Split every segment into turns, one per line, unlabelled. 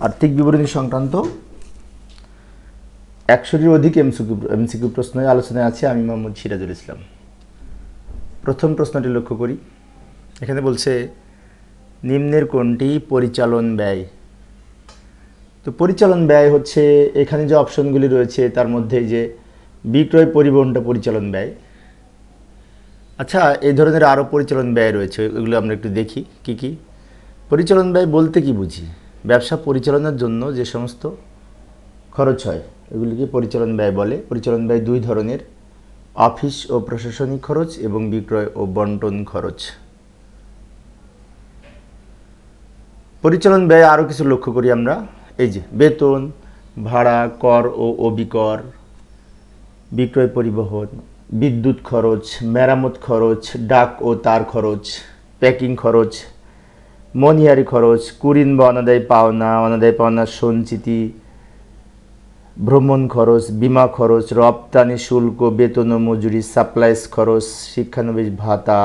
আর্থিক বিবরণী সংক্রান্ত 100-টির অধিক এমসিকিউ প্রশ্ন আলোচনায় আছে। আমি মোহাম্মদ সিরাজুল ইসলাম। প্রথম প্রশ্নটি লক্ষ্য করি। এখানে বলছে নিম্নের কোনটি পরিচালন ব্যয়? তো পরিচালন ব্যয় হচ্ছে এখানে যে অপশনগুলি রয়েছে তার মধ্যে যে বিক্রয় পরিবহনটা পরিচালন ব্যয়। আচ্ছা, এই ধরনের আরও পরিচালন ব্যয় রয়েছে, এগুলো আমরা একটু দেখি কি কি। পরিচালন ব্যয় বলতে কি বুঝি? ব্যবসা পরিচালনার জন্য যে সমস্ত খরচ হয় এগুলিকে পরিচালন ব্যয় বলে। পরিচালন ব্যয় দুই ধরনের, অফিস ও প্রশাসনিক খরচ এবং বিক্রয় ও বন্টন খরচ। পরিচালন ব্যয় আরও কিছু লক্ষ্য করি আমরা। এই যে বেতন, ভাড়া, কর ও অবিকর, বিক্রয় পরিবহন, বিদ্যুৎ খরচ, মেরামত খরচ, ডাক ও তার খরচ, প্যাকিং খরচ, মনিহারি খরচ, কুরিন বা অনাদায় পাওনা সঞ্চিতি, ভ্রমণ খরচ, বিমা খরচ, রপ্তানি শুল্ক, বেতন ও মজুরি, সাপ্লাইস খরচ, শিক্ষানবিশ ভাতা,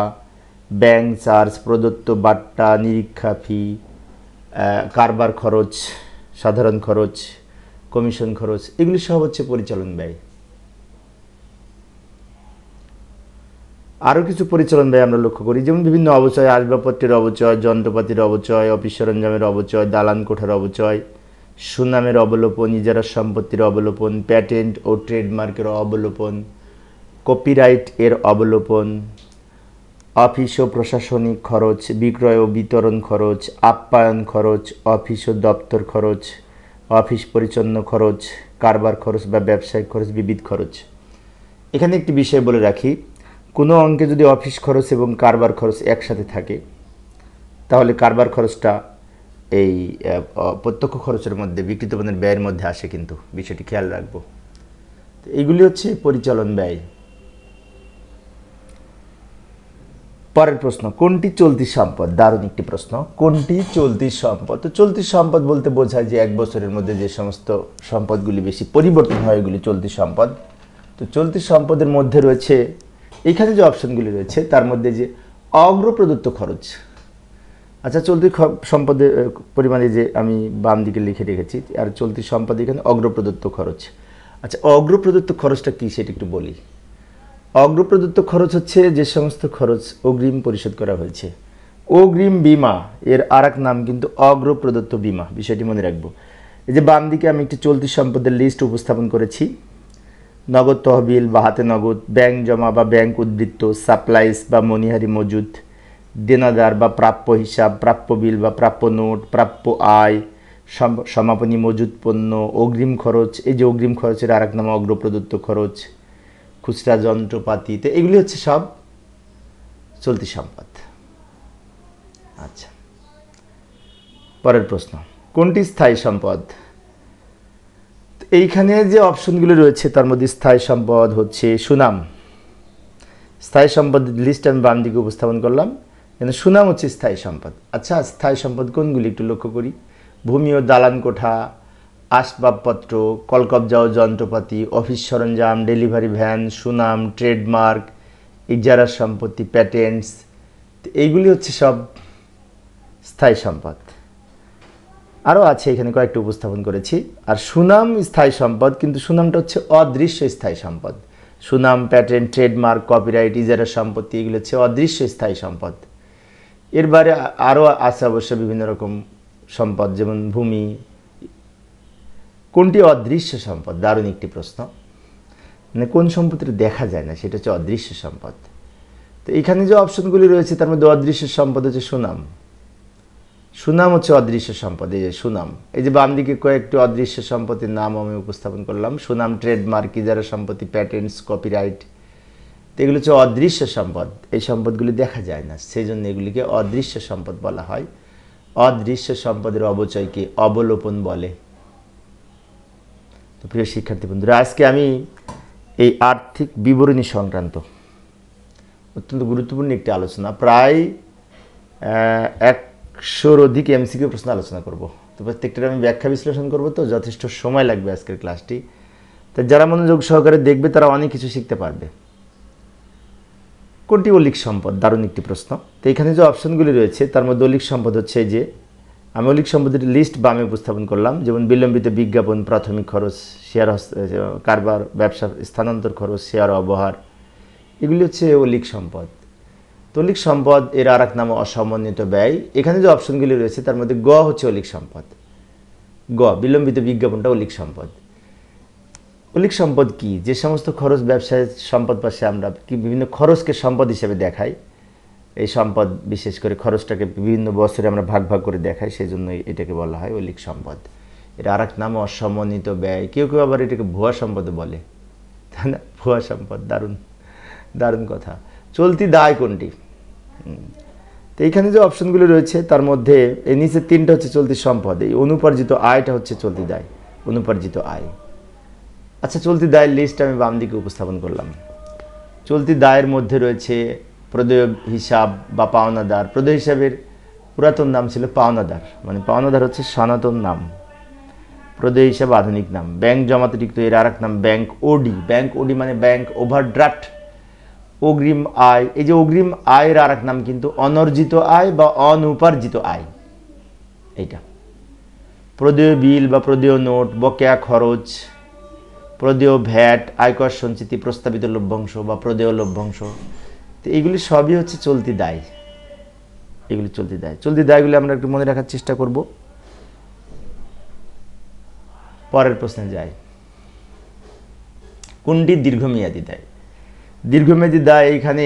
ব্যাংক চার্জ, প্রদত্ত বাট্টা, নিরীক্ষা ফি, কারবার খরচ, সাধারণ খরচ, কমিশন খরচ, এগুলি সব হচ্ছে পরিচালন ব্যয়। আরও কিছু পরিচালন ব্যয় আমরা লক্ষ্য করি, যেমন বিভিন্ন অবচয়, আসবাবপত্রের অবচয়, যন্ত্রপাতির অবচয়, অফিস সরঞ্জামের অবচয়, দালান কোঠার অবচয়, সুনামের অবলোপন, ইজারা সম্পত্তির অবলোপন, প্যাটেন্ট ও ট্রেডমার্কের অবলোপন, কপিরাইট এর অবলোপন, অফিস ও প্রশাসনিক খরচ, বিক্রয় ও বিতরণ খরচ, আপ্যায়ন খরচ, অফিস ও দপ্তর খরচ, অফিস পরিচ্ছন্ন খরচ, কারবার খরচ বা ব্যবসায়িক খরচ, বিবিধ খরচ। এখানে একটি বিষয় বলে রাখি, কোনো অঙ্কে যদি অফিস খরচ এবং কারবার খরচ একসাথে থাকে তাহলে কারবার খরচটা এই প্রত্যক্ষ খরচের মধ্যে, বিক্রিত পণ্যের ব্যয়ের মধ্যে আসে, কিন্তু বিষয়টি খেয়াল রাখবো। এইগুলি হচ্ছে পরিচালন ব্যয়। পরের প্রশ্ন, কোনটি চলতি সম্পদ? দারুণ একটি প্রশ্ন। কোনটি চলতি সম্পদ? তো চলতি সম্পদ বলতে বোঝায় যে এক বছরের মধ্যে যে সমস্ত সম্পদগুলি বেশি পরিবর্তন হয় এগুলি চলতি সম্পদ। তো চলতি সম্পদের মধ্যে রয়েছে এখানে যে অপশনগুলি রয়েছে তার মধ্যে যে অগ্রপ্রদত্ত খরচ। আচ্ছা, চলতি সম্পদের পরিমাণে যে আমি বাম দিকে লিখে রেখেছি, আর চলতি সম্পদ এখানে অগ্রপ্রদত্ত খরচ। আচ্ছা, অগ্রপ্রদত্ত খরচটা কি সেটা একটু বলি। অগ্রপ্রদত্ত খরচ হচ্ছে যে সমস্ত খরচ অগ্রিম পরিশোধ করা হয়েছে। অগ্রিম বিমা এর আর এক নাম কিন্তু অগ্রপ্রদত্ত বিমা, বিষয়টি মনে রাখবো। এই যে বাম দিকে আমি একটি চলতি সম্পদের লিস্ট উপস্থাপন করেছি। নগদ তহবিল বা হাতে নগদ, ব্যাংক জমা বা ব্যাংক উদ্বৃত্ত, সাপ্লাইস বা মনিহারি মজুদ, দেনাদার বা প্রাপ্য হিসাব, প্রাপ্য বিল বা প্রাপ্য নোট, প্রাপ্য আয়, সমাপনী মজুদ পণ্য, অগ্রিম খরচ। এই যে অগ্রিম খরচের আর এক নাম অগ্রপ্রদত্ত খরচ, খুচরা যন্ত্রপাতি। তো এগুলি হচ্ছে সব চলতি সম্পদ। আচ্ছা, পরের প্রশ্ন, কোনটি স্থায়ী সম্পদ? এইখানে যে অপশনগুলি রয়েছে তার মধ্যে স্থায়ী সম্পদ হচ্ছে সুনাম। স্থায়ী সম্পদ লিস্ট আমি বাম দিকে উপস্থাপন করলাম, কিন্তু সুনাম হচ্ছে স্থায়ী সম্পদ। আচ্ছা, স্থায়ী সম্পদ কোনগুলি একটু লক্ষ্য করি। ভূমি ও দালান কোঠা, আসবাবপত্র, কলকবজা ও যন্ত্রপাতি, অফিস সরঞ্জাম, ডেলিভারি ভ্যান, সুনাম, ট্রেডমার্ক, ইজারা সম্পত্তি, প্যাটেন্টস, এইগুলি হচ্ছে সব স্থায়ী সম্পদ। আরও আছে, এখানে কয়েকটা উপস্থাপন করেছি। আর সুনাম স্থায়ী সম্পদ, কিন্তু সুনামটা হচ্ছে অদৃশ্য স্থায়ী সম্পদ। সুনাম, প্যাটেন্ট, ট্রেডমার্ক, কপিরাইট, ইজারা সম্পত্তি, এগুলো হচ্ছে অদৃশ্য স্থায়ী সম্পদ। এর বাইরে আরও আছে অবশ্য বিভিন্ন রকম সম্পদ, যেমন ভূমি। কোনটি অদৃশ্য সম্পদ? দারুণ একটি প্রশ্ন। মানে কোন সম্পত্তিটা দেখা যায় না সেটা হচ্ছে অদৃশ্য সম্পদ। তো এখানে যে অপশনগুলি রয়েছে তার মধ্যে অদৃশ্য সম্পদ হচ্ছে সুনাম। সুনাম হচ্ছে অদৃশ্য সম্পদ। এই যে সুনাম, এই যে বাম দিকে কয়েকটি অদৃশ্য সম্পত্তির নাম আমি উপস্থাপন করলাম। সুনাম, ট্রেডমার্ক, ইজারা সম্পত্তি, প্যাটেন্টস, কপিরাইট, তো এগুলো হচ্ছে অদৃশ্য সম্পদ। এই সম্পদগুলি দেখা যায় না, সেই জন্য এগুলিকে অদৃশ্য সম্পদ বলা হয়। অদৃশ্য সম্পদের অবচয়কে অবলোপন বলে। তো প্রিয় শিক্ষার্থী বন্ধুরা, আজকে আমি এই আর্থিক বিবরণী সংক্রান্ত অত্যন্ত গুরুত্বপূর্ণ একটি আলোচনা, প্রায় 100-র অধিক এমসিকিউ প্রশ্ন আলোচনা করব। তো প্রত্যেকটার আমি ব্যাখ্যা বিশ্লেষণ করব, তো যথেষ্ট সময় লাগবে আজকের ক্লাসটি। তো যারা মনোযোগ সহকারে দেখবে তারা অনেক কিছু শিখতে পারবে। কোনটি অলিক সম্পদ? দারুণ একটি প্রশ্ন। তো এখানে যে অপশনগুলি রয়েছে তার মধ্যে অলিক সম্পদ হচ্ছে যে আমি অলিক সম্পদের লিস্ট বামে উপস্থাপন করলাম, যেমন বিলম্বিত বিজ্ঞাপন, প্রাথমিক খরচ, শেয়ার কারবার, ব্যবসা স্থানান্তর খরচ, শেয়ার অবহার, এগুলি হচ্ছে অলিক সম্পদ। তো অলিক সম্পদ এর আর এক নাম অসমন্বিত ব্যয়। এখানে যে অপশনগুলি রয়েছে তার মধ্যে গ হচ্ছে অলিক সম্পদ। গ, বিলম্বিত বিজ্ঞাপনটা অলিক সম্পদ। অলিক সম্পদ কি? যে সমস্ত খরচ ব্যবসায় সম্পদ পাশে আমরা কি বিভিন্ন খরচকে সম্পদ হিসেবে দেখাই, এই সম্পদ বিশেষ করে খরচটাকে বিভিন্ন বছরে আমরা ভাগ ভাগ করে দেখাই, সেই জন্য এটাকে বলা হয় অলিক সম্পদ। এটা আর এক নাম অসমন্বিত ব্যয়। কেউ কেউ আবার এটাকে ভুয়া সম্পদ বলে, তাই না? ভুয়া সম্পদ, দারুণ দারুণ কথা। চলতি দায় কোনটি? তো এইখানে যে অপশনগুলো রয়েছে তার মধ্যে এই নিচে তিনটা হচ্ছে চলতি সম্পদ, এই অনুপার্জিত আয়টা হচ্ছে চলতি দায়, অনুপার্জিত আয়। আচ্ছা, চলতি দায়ের লিস্ট আমি বাম দিকে উপস্থাপন করলাম। চলতি দায়ের মধ্যে রয়েছে প্রদেয় হিসাব বা পাওনাদার। প্রদেয় হিসাবের পুরাতন নাম ছিল পাওনাদার, মানে পাওনাদার হচ্ছে সনাতন নাম, প্রদেয় হিসাব আধুনিক নাম। ব্যাংক জমাতিরিক্ত এর আর এক নাম ব্যাংক ওডি। ব্যাংক ওডি মানে ব্যাংক ওভারড্রাফট। অগ্রিম আয়, এই যে অগ্রিম আয়ের আর এক নাম কিন্তু অনর্জিত আয় বা অনুপার্জিত আয়, এইটা। প্রদেয় বিল বা প্রদেয় নোট, বকেয়া খরচ, প্রদেয় ভ্যাট, আয়কর সঞ্চিতি, প্রস্তাবিত লভ্যাংশ বা প্রদেয় লভ্যাংশ। তো এইগুলি সবই হচ্ছে চলতি দায়, এগুলি চলতি দায়। চলতি দায়গুলি আমরা একটু মনে রাখার চেষ্টা করব। পরের প্রশ্নে যাই। কোনটি দীর্ঘমেয়াদী দায়? দীর্ঘমেয়াদী দায় এইখানে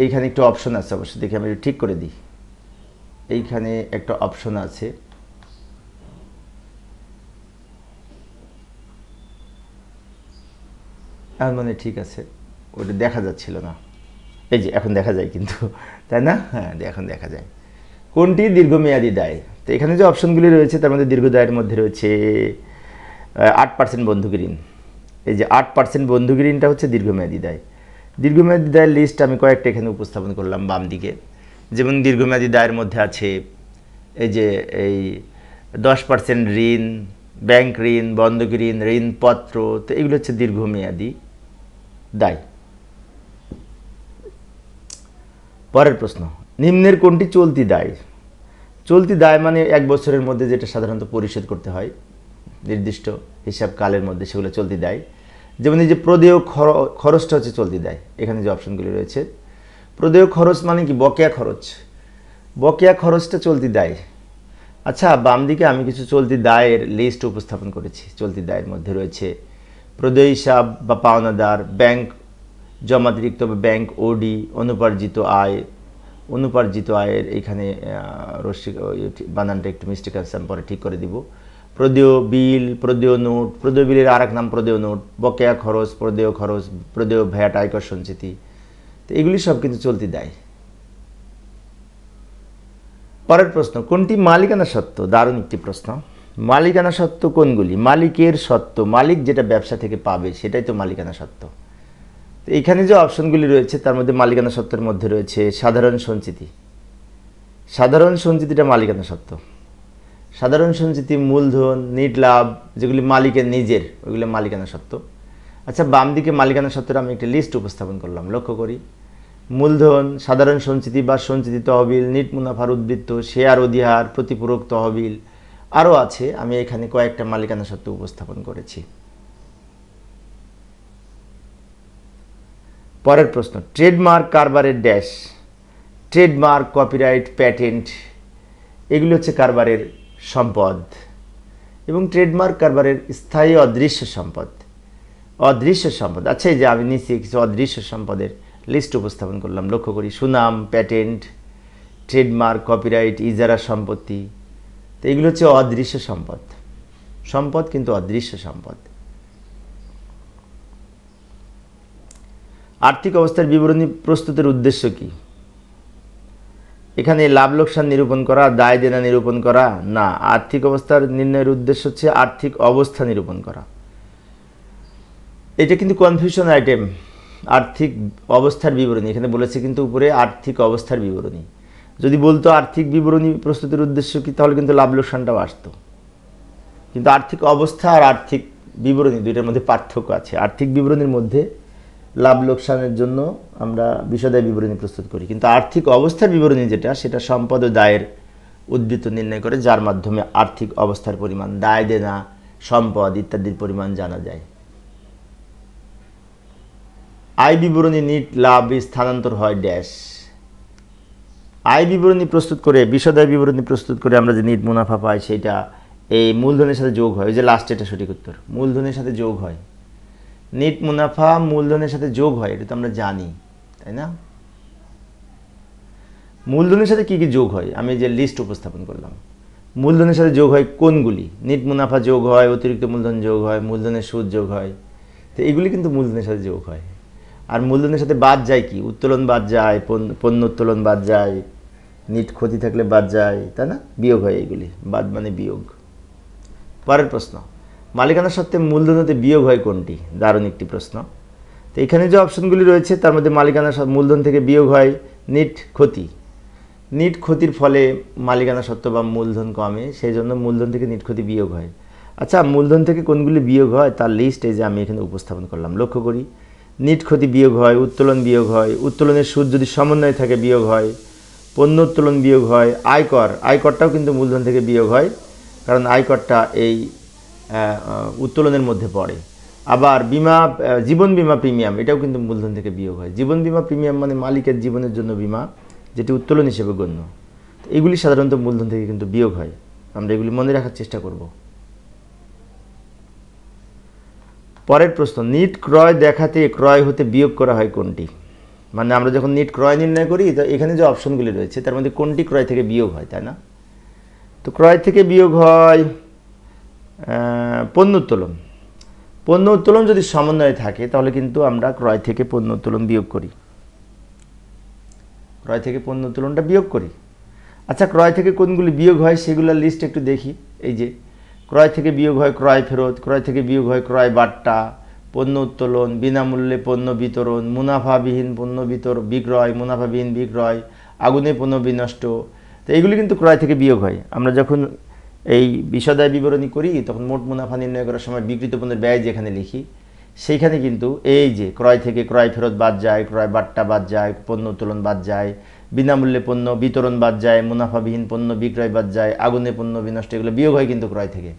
এইখানে একটা অপশন আছে, অবশ্যই দেখে আমি ঠিক করে দিই। এইখানে একটা অপশন আছে, মানে ঠিক আছে, ওটা দেখা যাচ্ছিল না, এই যে এখন দেখা যায় কিন্তু, তাই না? হ্যাঁ, এখন দেখা যায়। কোনটি দীর্ঘমেয়াদী দায়? তো এখানে যে অপশনগুলি রয়েছে তার মধ্যে দীর্ঘ দায়ের মধ্যে রয়েছে 8% বন্ধকি ঋণ। এই যে 8% বন্ধকি ঋণটা হচ্ছে দীর্ঘমেয়াদী দায়। দীর্ঘমেয়াদী দায়ের লিস্ট আমি কয়েকটা এখানে উপস্থাপন করলাম বাম দিকে। যেমন দীর্ঘমেয়াদী দায়ের মধ্যে আছে এই যে এই 10% ঋণ, ব্যাংক ঋণ, বন্ধকি ঋণ, ঋণপত্র। তো এগুলো হচ্ছে দীর্ঘমেয়াদী দায়। পরের প্রশ্ন, নিম্নের কোনটি চলতি দায়? চলতি দায় মানে 1 বছরের মধ্যে যেটা সাধারণত পরিশোধ করতে হয় নির্দিষ্ট হিসাব কালের মধ্যে, সেগুলো চলতি দায়। যেমন এই যে প্রদেয় খরচটা হচ্ছে চলতি দায়। এখানে যে অপশনগুলি রয়েছে, প্রদেয় খরচ মানে কি? বকেয়া খরচ। বকেয়া খরচটা চলতি দায়। আচ্ছা, বাম দিকে আমি কিছু চলতি দায়ের লিস্ট উপস্থাপন করেছি। চলতি দায়ের মধ্যে রয়েছে প্রদেয় হিসাব বা পাওনাদার, ব্যাংক জমাতিরিক্ত বা ব্যাংক ওডি, অনুপার্জিত আয়। অনুপার্জিত আয়ের এইখানে বানানটা একটু মিস্টেক আছে, আমি পরে ঠিক করে দিব। প্রদেয় বিল, প্রদেয় নোট, প্রদেয় বিলের আর এক নাম প্রদেয় নোট, বকেয়া খরচ, প্রদেয় খরচ, প্রদেয় ভ্যাট, আয়কর সঞ্চিতি। তো এগুলি সব কিন্তু চলতি দায়। পরের প্রশ্ন, কোনটি মালিকানা সত্ত্ব? দারুণ একটি প্রশ্ন। মালিকানা সত্ত্ব কোনগুলি? মালিকের সত্ত্ব, মালিক যেটা ব্যবসা থেকে পাবে সেটাই তো মালিকানা সত্ত্ব। তো এইখানে যে অপশনগুলি রয়েছে তার মধ্যে মালিকানা সত্ত্বের মধ্যে রয়েছে সাধারণ সঞ্চিতি। সাধারণ সঞ্চিতিটা মালিকানা সত্ত্ব। সাধারণ সঞ্চিতি, মূলধন, নিট লাভ, যেগুলি মালিকের নিজের, ওইগুলো মালিকানা সত্ত্ব। আচ্ছা, বাম দিকে মালিকানা সত্ত্বের আমি একটা লিস্ট উপস্থাপন করলাম, লক্ষ্য করি। মূলধন, সাধারণ সঞ্চিতি বা সঞ্চিতি তহবিল, নিট মুনাফার উদ্বৃত্ত, শেয়ার অধিহার, প্রতিপূরক তহবিল, আরও আছে। আমি এখানে কয়েকটা মালিকানা সত্ত্ব উপস্থাপন করেছি। পরের প্রশ্ন, ট্রেডমার্ক কারবারের ড্যাশ। ট্রেডমার্ক, কপিরাইট, প্যাটেন্ট, এগুলি হচ্ছে কারবারের সম্পদ, এবং ট্রেডমার্ক কারবারের স্থায়ী অদৃশ্য সম্পদ। অদৃশ্য সম্পদ, আচ্ছা, এই যে আমি নিচে কিছু অদৃশ্য সম্পদের লিস্ট উপস্থাপন করলাম, লক্ষ্য করি। সুনাম, প্যাটেন্ট, ট্রেডমার্ক, কপিরাইট, ইজারা সম্পত্তি। তো এগুলো হচ্ছে অদৃশ্য সম্পদ। সম্পদ কিন্তু অদৃশ্য সম্পদ। আর্থিক অবস্থার বিবরণী প্রস্তুতের উদ্দেশ্য কি? এখানে লাভ লোকসান নিরূপণ করা, দায় দেনা নিরূপণ করা না। আর্থিক অবস্থার নির্ণয়ের উদ্দেশ্য হচ্ছে আর্থিক অবস্থা নিরূপণ করা। এটা কিন্তু কনফিউশন আইটেম। আর্থিক অবস্থার বিবরণী এখানে বলেছে কিন্তু উপরে আর্থিক অবস্থার বিবরণী। যদি বলতো আর্থিক বিবরণী প্রস্তুতের উদ্দেশ্য কি, তাহলে কিন্তু লাভ লোকসানটাও আসতো। কিন্তু আর্থিক অবস্থা আর আর্থিক বিবরণী দুইটার মধ্যে পার্থক্য আছে। আর্থিক বিবরণীর মধ্যে লাভ লোকসানের জন্য আমরা বিষদায় বিবরণী প্রস্তুত করি, কিন্তু আর্থিক অবস্থার বিবরণী যেটা, সেটা সম্পদ ও দায়ের উদ্বৃত্ত নির্ণয় করে, যার মাধ্যমে আর্থিক অবস্থার পরিমাণ, দায় দেনা, সম্পদ ইত্যাদির পরিমাণ জানা যায়। আয় বিবরণী নিট লাভ স্থানান্তর হয় ড্যাশ। আয় বিবরণী প্রস্তুত করে, বিশদ আয় বিবরণী প্রস্তুত করে আমরা যে নিট মুনাফা পাই সেটা এই মূলধনের সাথে যোগ হয়। ওই যে লাস্ট, এটা সঠিক উত্তর, মূলধনের সাথে যোগ হয়। নিট মুনাফা মূলধনের সাথে যোগ হয়, এটা তো আমরা জানি, তাই না? মূলধনের সাথে কি কি যোগ হয় আমি যে লিস্ট উপস্থাপন করলাম। মূলধনের সাথে যোগ হয় কোনগুলি? নিট মুনাফা যোগ হয়, অতিরিক্ত মূলধন যোগ হয়, মূলধনের সুদ যোগ হয়। তো এগুলি কিন্তু মূলধনের সাথে যোগ হয়। আর মূলধনের সাথে বাদ যায় কি? উত্তোলন বাদ যায়, পণ্য উত্তোলন বাদ যায়, নিট ক্ষতি থাকলে বাদ যায়, তাই না? বিয়োগ হয় এগুলি, বাদ মানে বিয়োগ। পরের প্রশ্ন, মালিকানা সত্ত্বে মূলধন হতে বিয়োগ হয় কোনটি? দারুণ একটি প্রশ্ন। তো এখানে যে অপশনগুলি রয়েছে তার মধ্যে মালিকানা মূলধন থেকে বিয়োগ হয় নিট ক্ষতি। নিট ক্ষতির ফলে মালিকানা সত্ত্ব বা মূলধন কমে, সেই জন্য মূলধন থেকে নিট ক্ষতি বিয়োগ হয়। আচ্ছা, মূলধন থেকে কোনগুলি বিয়োগ হয় তার লিস্ট এই যে আমি এখানে উপস্থাপন করলাম। লক্ষ্য করি, নিট ক্ষতি বিয়োগ হয়, উত্তোলন বিয়োগ হয়, উত্তোলনের সুদ যদি সমন্বয় থাকে বিয়োগ হয়, পণ্য উত্তোলন বিয়োগ হয়, আয়করটাও কিন্তু মূলধন থেকে বিয়োগ হয়, কারণ আয়করটা এই উত্তোলনের মধ্যে পড়ে। আবার বিমা, জীবন বিমা প্রিমিয়াম, এটাও কিন্তু মূলধন থেকে বিয়োগ হয়। জীবন বিমা প্রিমিয়াম মানে মালিকের জীবনের জন্য বিমা, যেটি উত্তোলন হিসেবে গণ্য। এগুলি সাধারণত মূলধন থেকে কিন্তু বিয়োগ হয়। আমরা এগুলি মনে রাখার চেষ্টা করব। পরের প্রশ্ন, নিট ক্রয় দেখাতে ক্রয় হতে বিয়োগ করা হয় কোনটি? মানে আমরা যখন নিট ক্রয় নির্ণয় করি, তো এখানে যে অপশনগুলি রয়েছে তার মধ্যে কোনটি ক্রয় থেকে বিয়োগ হয়, তাই না? তো ক্রয় থেকে বিয়োগ হয় পণ্য উত্তোলন। পণ্য উত্তোলন যদি সমন্বয়ে থাকে তাহলে কিন্তু আমরা ক্রয় থেকে পণ্য উত্তোলন বিয়োগ করি, ক্রয় থেকে পণ্য উত্তোলনটা বিয়োগ করি। আচ্ছা, ক্রয় থেকে কোনগুলি বিয়োগ হয় সেগুলোর লিস্ট একটু দেখি। এই যে ক্রয় থেকে বিয়োগ হয় ক্রয় ফেরত, ক্রয় থেকে বিয়োগ হয় ক্রয় বাট্টা, পণ্য উত্তোলন, বিনামূল্যে পণ্য বিতরণ, মুনাফাবিহীন পণ্য বিক্রয়, মুনাফাবিহীন বিক্রয়, আগুনে পণ্য বিনষ্ট। তো এইগুলি কিন্তু ক্রয় থেকে বিয়োগ হয়। আমরা যখন এই বিশদায় বিবরণী করি তখন মোট মুনাফা নির্ণয় করার সময় বিক্রিত পণ্যের ব্যয় যেখানে লিখি সেইখানে কিন্তু এই যে ক্রয় থেকে ক্রয় ফেরত বাদ যায়, ক্রয় বাট্টা বাদ যায়, পণ্য উত্তোলন বাদ যায়, বিনামূল্যে পণ্য বিতরণ বাদ যায়, মুনাফাবিহীন পণ্য বিক্রয় বাদ যায়, আগুনে পণ্য বিনষ্ট, এগুলো বিয়োগ হয় কিন্তু ক্রয় থেকে।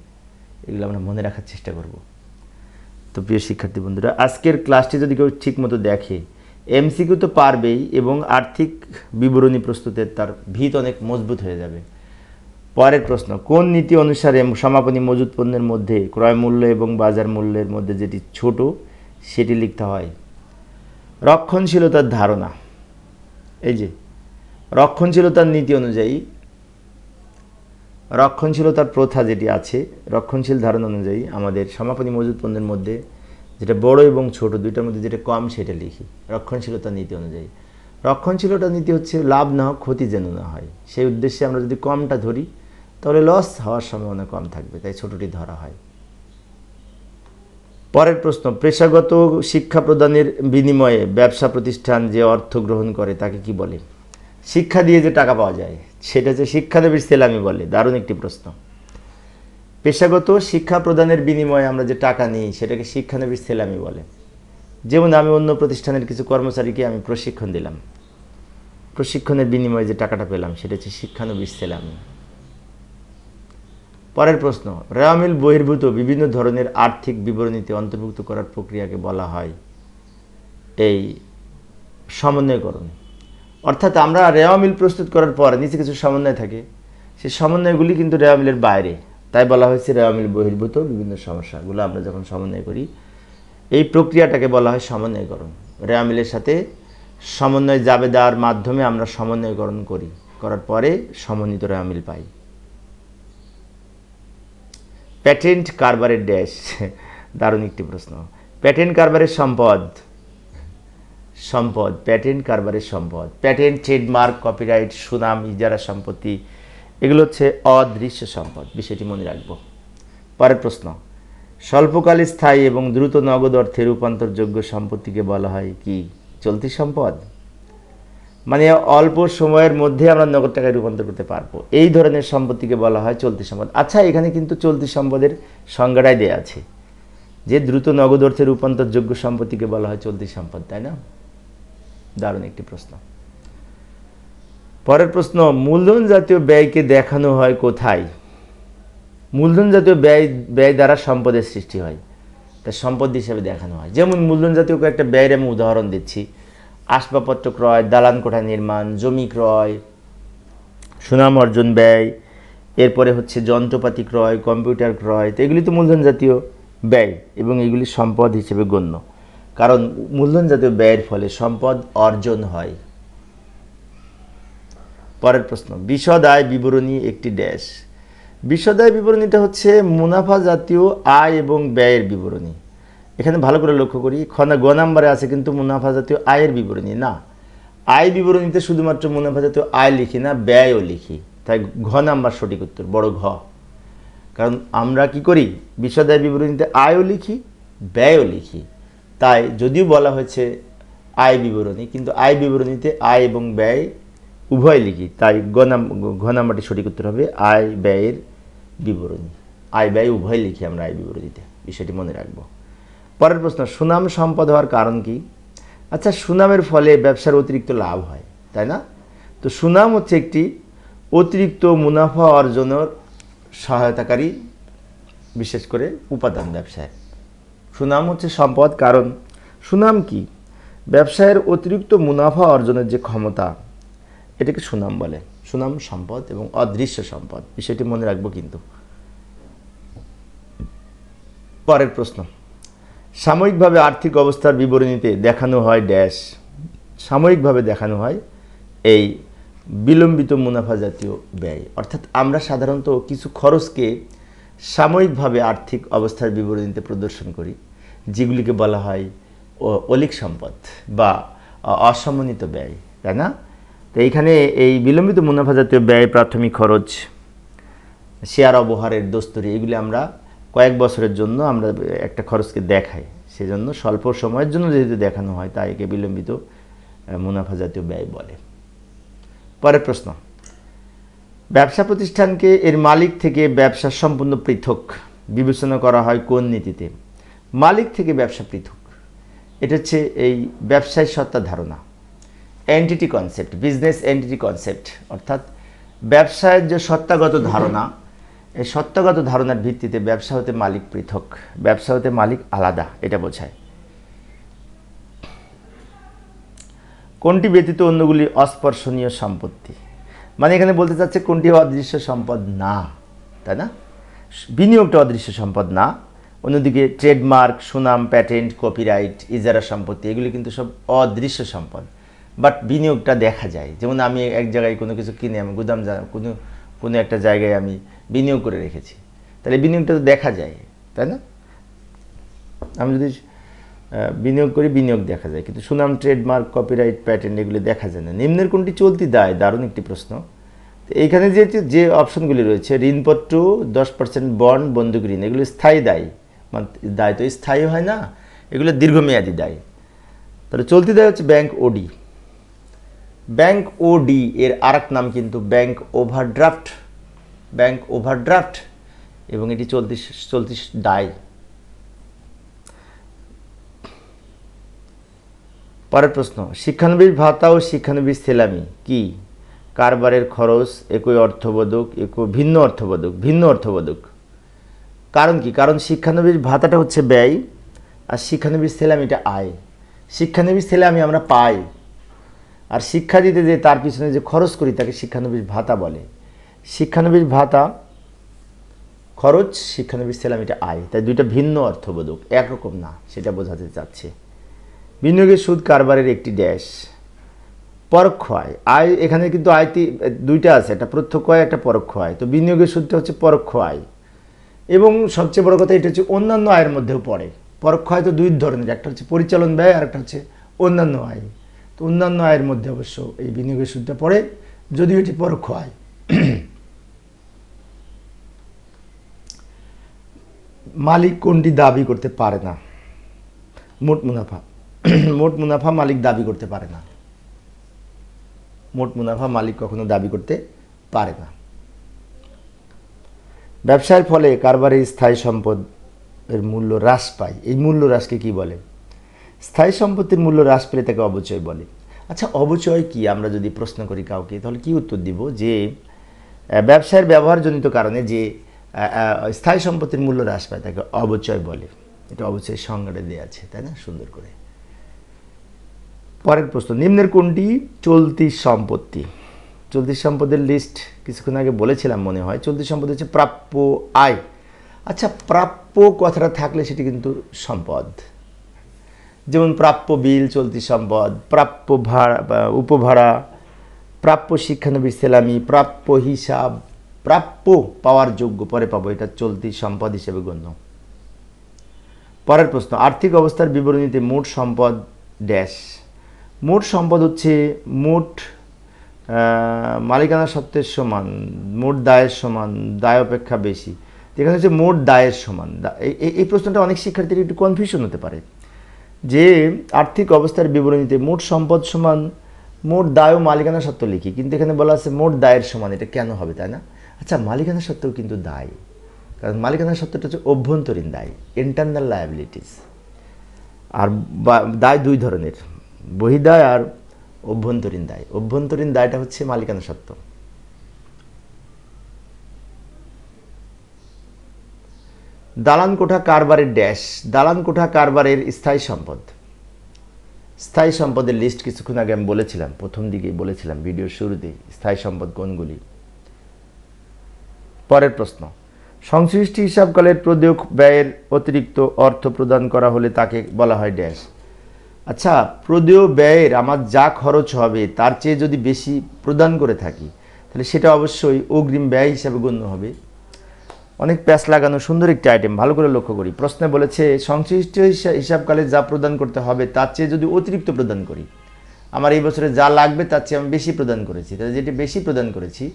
এগুলো আমরা মনে রাখার চেষ্টা করব। তো প্রিয় শিক্ষার্থী বন্ধুরা, আজকের ক্লাসটি যদি কেউ ঠিক মতো দেখে এমসিকিউ তো পারবেই, এবং আর্থিক বিবরণী প্রস্তুতের তার ভিত অনেক মজবুত হয়ে যাবে। পরের প্রশ্ন, কোন নীতি অনুসারে সমাপনী মজুত পণ্যের মধ্যে ক্রয় মূল্য এবং বাজার মূল্যের মধ্যে যেটি ছোট সেটি লিখতে হয়? রক্ষণশীলতার ধারণা। এই যে রক্ষণশীলতার নীতি অনুযায়ী, রক্ষণশীলতার প্রথা যেটি আছে, রক্ষণশীল ধারণা অনুযায়ী আমাদের সমাপনী মজুত পণ্যের মধ্যে যেটা বড় এবং ছোট দুইটার মধ্যে যেটা কম সেটা লিখি রক্ষণশীলতার নীতি অনুযায়ী। রক্ষণশীলতার নীতি হচ্ছে লাভ না হোক, ক্ষতি যেন না হয়, সেই উদ্দেশ্যে আমরা যদি কমটা ধরি তাহলে লস হওয়ার সম্ভাবনা কম থাকবে, তাই ছোটটি ধরা হয়। পরের প্রশ্ন, পেশাগত শিক্ষা প্রদানের বিনিময়ে ব্যবসা প্রতিষ্ঠান যে অর্থ গ্রহণ করে তাকে কি বলে? শিক্ষা দিয়ে যে টাকা পাওয়া যায় সেটা হচ্ছে শিক্ষানবিশ সেলামি বলে। দারুণ একটি প্রশ্ন। পেশাগত শিক্ষা প্রদানের বিনিময়ে আমরা যে টাকা নিই সেটাকে শিক্ষানবিশ সেলামি বলে। যেমন আমি অন্য প্রতিষ্ঠানের কিছু কর্মচারীকে আমি প্রশিক্ষণ দিলাম, প্রশিক্ষণের বিনিময়ে যে টাকাটা পেলাম সেটা হচ্ছে শিক্ষানবিশ সেলামি। পরের প্রশ্ন, রেওয়া মিল বহির্ভূত বিভিন্ন ধরনের আর্থিক বিবরণীতে অন্তর্ভুক্ত করার প্রক্রিয়াকে বলা হয় এই সমন্বয়করণ। অর্থাৎ আমরা রেওয়া মিল প্রস্তুত করার পর নিচে কিছু সমন্বয় থাকে, সেই সমন্বয়গুলি কিন্তু রেওয়া মিলের বাইরে, তাই বলা হয়েছে রেওয়া মিল বহির্ভূত বিভিন্ন সমস্যাগুলো আমরা যখন সমন্বয় করি এই প্রক্রিয়াটাকে বলা হয় সমন্বয়করণ। রেওয়া মিলের সাথে সমন্বয় জাবেদার মাধ্যমে আমরা সমন্বয়করণ করি, করার পরে সমন্বিত রেওয়া মিল পাই। Patent কারবারের dash. দারুণ একটি প্রশ্ন। প্যাটেন্ট কারবারের সম্পদ, সম্পদ প্যাটেন্ট কারবারের সম্পদ, প্যাটেন্ট, ট্রেডমার্ক, কপিরাইট, সুনাম, ইজারা সম্পত্তি, এগুলো হচ্ছে অদৃশ্য সম্পদ, বিষয়টি মনে রাখব। পরের প্রশ্ন, স্বল্পকালী স্থায়ী এবং দ্রুত নগদ অর্থে রূপান্তরযোগ্য সম্পত্তিকে বলা হয় কি? চলতি সম্পদ। মানে অল্প সময়ের মধ্যে আমরা নগদ টাকায় রূপান্তর করতে পারবো, এই ধরনের সম্পত্তিকে বলা হয় চলতি সম্পদ। আচ্ছা, এখানে কিন্তু চলতি সম্পদের সংজ্ঞাটাই দেওয়া আছে যে দ্রুত নগদ অর্থে রূপান্তরযোগ্য সম্পত্তিকে বলা হয় চলতি সম্পদ, তাই না? দারুণ একটি প্রশ্ন। পরের প্রশ্ন, মূলধন জাতীয় ব্যয়কে দেখানো হয় কোথায়? মূলধন জাতীয় ব্যয় দ্বারা সম্পদের সৃষ্টি হয়, তা সম্পদ হিসেবে দেখানো হয়। যেমন মূলধন জাতীয় কয়েকটা ব্যয়ের আমি উদাহরণ দিচ্ছি: আসবাবপত্র ক্রয়, দালান কোঠা নির্মাণ, জমি ক্রয়, সুনাম অর্জন ব্যয়, এরপরে হচ্ছে যন্ত্রপাতি ক্রয়, কম্পিউটার ক্রয়। তো এগুলি তো মূলধন জাতীয় ব্যয় এবং এগুলি সম্পদ হিসেবে গণ্য, কারণ মূলধন জাতীয় ব্যয়ের ফলে সম্পদ অর্জন হয়। পরের প্রশ্ন, বিশদ আয় বিবরণী একটি ড্যাশ। বিশদ আয় বিবরণীটা হচ্ছে মুনাফা জাতীয় আয় এবং ব্যয়ের বিবরণী। এখানে ভালো করে লক্ষ্য করি, গ নাম্বারে আছে কিন্তু মুনাফা জাতীয় আয়ের বিবরণী না। আয় বিবরণীতে শুধুমাত্র মুনাফা জাতীয় আয় লিখি না, ব্যয়ও লিখি, তাই ঘ নাম্বার সঠিক উত্তর, বড় ঘ। কারণ আমরা কি করি, বিশদ আয় বিবরণীতে আয়ও লিখি, ব্যয়ও লিখি। তাই যদিও বলা হয়েছে আয় বিবরণী, কিন্তু আয় বিবরণীতে আয় এবং ব্যয় উভয় লিখি, তাই ঘ নাম্বারটি সঠিক উত্তর হবে আয় ব্যয়ের বিবরণী। আয় ব্যয় উভয় লিখি আমরা আয় বিবরণীতে, বিষয়টি মনে রাখবো। পরের প্রশ্ন, সুনাম সম্পদ হওয়ার কারণ কি? আচ্ছা, সুনামের ফলে ব্যবসার অতিরিক্ত লাভ হয়, তাই না? তো সুনাম হচ্ছে একটি অতিরিক্ত মুনাফা অর্জনের সহায়তাকারী বিশেষ করে উপাদান ব্যবসায়। সুনাম হচ্ছে সম্পদ, কারণ সুনাম কি? ব্যবসায়ের অতিরিক্ত মুনাফা অর্জনের যে ক্ষমতা, এটাকে সুনাম বলে। সুনাম সম্পদ এবং অদৃশ্য সম্পদ, বিষয়টি মনে রাখবো কিন্তু। পরের প্রশ্ন, সাময়িকভাবে আর্থিক অবস্থার বিবরণীতে দেখানো হয় ড্যাশ। সাময়িকভাবে দেখানো হয় এই বিলম্বিত মুনাফা জাতীয় ব্যয়। অর্থাৎ আমরা সাধারণত কিছু খরচকে সাময়িকভাবে আর্থিক অবস্থার বিবরণীতে প্রদর্শন করি, যেগুলিকে বলা হয় অলিক সম্পদ বা অসমন্বিত ব্যয়, তাই না? তো এইখানে এই বিলম্বিত মুনাফা জাতীয় ব্যয়, প্রাথমিক খরচ, শেয়ার অবহারের দোস্তরি, এগুলি আমরা কয়েক বছরের জন্য আমরা একটা খরচকে দেখাই, সেজন্য স্বল্প সময়ের জন্য যেহেতু দেখানো হয়, তাই একে বিলম্বিত মুনাফা জাতীয় ব্যয় বলে। পরের প্রশ্ন, ব্যবসা প্রতিষ্ঠানকে এর মালিক থেকে ব্যবসা সম্পূর্ণ পৃথক বিবেচনা করা হয় কোন নীতিতে? মালিক থেকে ব্যবসা পৃথক, এটা হচ্ছে এই ব্যবসায় সত্তা ধারণা, entity concept, business entity concept. অর্থাৎ ব্যবসায়ের যে সত্তাগত ধারণা, এই সত্তাগত ধারণার ভিত্তিতে ব্যবসা হতে মালিক পৃথক, ব্যবসা হতে মালিক আলাদা, এটা বোঝায়। কোনটি ব্যতীত অন্যগুলি অস্পর্শনীয় সম্পত্তি? মানে এখানে বলতে চাচ্ছে কোনটি অদৃশ্য সম্পদ না, তাই না? বিনিয়োগটা অদৃশ্য সম্পদ না। অন্যদিকে ট্রেডমার্ক, সুনাম, প্যাটেন্ট, কপিরাইট, ইজারা সম্পত্তি, এগুলি কিন্তু সব অদৃশ্য সম্পদ, বাট বিনিয়োগটা দেখা যায়। যেমন আমি এক জায়গায় কোনো কিছু কিনে আমি গুদাম কোনো একটা জায়গায় আমি বিনিয়োগ করে রেখেছি, তাহলে বিনিয়োগটা তো দেখা যায়, তাই না? আমি যদি বিনিয়োগ করি, বিনিয়োগ দেখা যায়, কিন্তু সুনাম, ট্রেডমার্ক, কপিরাইট, প্যাটেন্ট এগুলি দেখা যায় না। নিম্নের কোনটি চলতি দায়? দারুণ একটি প্রশ্ন। তো এইখানে যে অপশনগুলি রয়েছে, ঋণপত্র, 10% বন্ড, বন্দুক ঋণ, এগুলো স্থায়ী দায়, মানে দায় তো স্থায়ী হয় না, এগুলো দীর্ঘমেয়াদী দায়। তাহলে চলতি দায় হচ্ছে ব্যাংক ওডি। ব্যাংক ওডি এর আরেক নাম কিন্তু ব্যাংক ওভারড্রাফট, ব্যাংক ওভারড্রাফট, এবং এটি চলতি দায়। পরের প্রশ্ন, শিক্ষানবিশ ভাতা ও শিক্ষানবিশ সেলামি কি? কারবারের খরচ, একই অর্থবোধক, ভিন্ন অর্থবোধক। কারণ কি? কারণ শিক্ষানবিশ ভাতাটা হচ্ছে ব্যয় আর শিক্ষানবিশ সেলামিটা আয়। শিক্ষানবিশ সেলামি আমরা পাই, আর শিক্ষা দিতে যে তার পিছনে যে খরচ করি তাকে শিক্ষানবিশ ভাতা বলে। শিক্ষানবিশ ভাতা খরচ, শিক্ষানবিশ সেলামিটা আয়, তাই দুইটা ভিন্ন অর্থবোধক, একরকম না, সেটা বোঝাতে চাচ্ছে। বিনিয়োগের সুদ কারবারের একটি ড্যাশ। পরোক্ষ আয়, আয় এখানে কিন্তু আয়টি দুইটা আছে, একটা প্রত্যক্ষ আয়, একটা পরোক্ষ আয়। তো বিনিয়োগের সুদটা হচ্ছে পরোক্ষ আয়, এবং সবচেয়ে বড় কথা এটা হচ্ছে অন্যান্য আয়ের মধ্যেও পড়ে। পরোক্ষ আয় তো দুই ধরনের, একটা হচ্ছে পরিচালন ব্যয় আর একটা হচ্ছে অন্যান্য আয়। তো অন্যান্য আয়ের মধ্যে অবশ্য এই বিনিয়োগের সুদটা পড়ে, যদিও এটি পরোক্ষ আয়। মালিক কোনটি দাবি করতে পারে না? মোট মুনাফা। মোট মুনাফা মালিক দাবি করতে পারে না, মোট মুনাফা মালিক কখনো দাবি করতে পারে না। ব্যবসায়ের ফলে কারবারের স্থায়ী সম্পদ এর মূল্য হ্রাস পায়, এই মূল্য হ্রাসকে কি বলে? স্থায়ী সম্পত্তির মূল্য হ্রাস পেলে তাকে অবচয় বলে। আচ্ছা, অবচয় কি? আমরা যদি প্রশ্ন করি কাউকে, তাহলে কি উত্তর দিব? যে ব্যবসায়ের ব্যবহারজনিত কারণে যে স্থায়ী সম্পত্তির মূল্য হ্রাস পায় তাকে অবচয় বলে। এটা অবচয়ের সংজ্ঞাটা দেওয়া আছে, তাই না? সুন্দর করে। পরের প্রশ্ন, নিম্নের কোনটি চলতি সম্পত্তি? চলতি সম্পদের লিস্ট কিছুক্ষণ আগে বলেছিলাম মনে হয়। চলতি সম্পদ হচ্ছে প্রাপ্য আয়। আচ্ছা, প্রাপ্য কথাটা থাকলে সেটি কিন্তু সম্পদ। যেমন প্রাপ্য বিল চলতি সম্পদ, প্রাপ্য ভাড়া উপভাড়া, প্রাপ্য শিক্ষানবিশ সেলামি, প্রাপ্য হিসাব, প্রাপ্য পাওয়ার যোগ্য পরে পাবো, এটা চলতি সম্পদ হিসেবে গণ্য। পরের প্রশ্ন, আর্থিক অবস্থার বিবরণীতে মোট সম্পদ ড্যাশ। মোট সম্পদ হচ্ছে মোট মালিকানা সত্ত্বের সমান, মোট দায়ের সমান, দায় অপেক্ষা বেশি। এখানে হচ্ছে মোট দায়ের সমান। এই প্রশ্নটা অনেক শিক্ষার্থীর একটু কনফিউশন হতে পারে যে আর্থিক অবস্থার বিবরণীতে মোট সম্পদ সমান মোট দায় ও মালিকানা সত্ত্ব লিখি, কিন্তু এখানে বলা আছে মোট দায়ের সমান। এটা কেন হবে, তাই না? আচ্ছা, মালিকানা সত্ত্বেও কিন্তু দায়, কারণ মালিকানা সত্ত্বটা হচ্ছে অভ্যন্তরীণ দায়, ইন্টারনাল লায়াবিলিটিস। আর দায় দুই ধরনের, বহিদায় আর অভ্যন্তরীণ দায়। অভ্যন্তরীণ দায়টা হচ্ছে মালিকানা সত্ত্ব। দালান কোঠা কারবারের ড্যাশ। দালান কোঠা কারবারের স্থায়ী সম্পদ। স্থায়ী সম্পদের লিস্ট কিছুক্ষণ আগে আমি বলেছিলাম, প্রথম দিকেই বলেছিলাম ভিডিওর শুরুতেই, স্থায়ী সম্পদ কোনগুলি। পরের প্রশ্ন, সংশ্লিষ্ট হিসাবকালের প্রদেয় ব্যয়ের অতিরিক্ত অর্থ প্রদান করা হলে তাকে বলা হয় ড্যাশ। আচ্ছা, প্রদেয় ব্যয়ের আমার যা খরচ হবে তার চেয়ে যদি বেশি প্রদান করে থাকি তাহলে সেটা অবশ্যই অগ্রিম ব্যয় হিসাবে গণ্য হবে। অনেক প্যাচ লাগানো সুন্দর একটি আইটেম, ভালো করে লক্ষ্য করি। প্রশ্নে বলেছে সংশ্লিষ্ট হিসাবকালে যা প্রদান করতে হবে তার চেয়ে যদি অতিরিক্ত প্রদান করি, আমার এই বছরে যা লাগবে তার চেয়ে আমি বেশি প্রদান করেছি, তাহলে যেটি বেশি প্রদান করেছি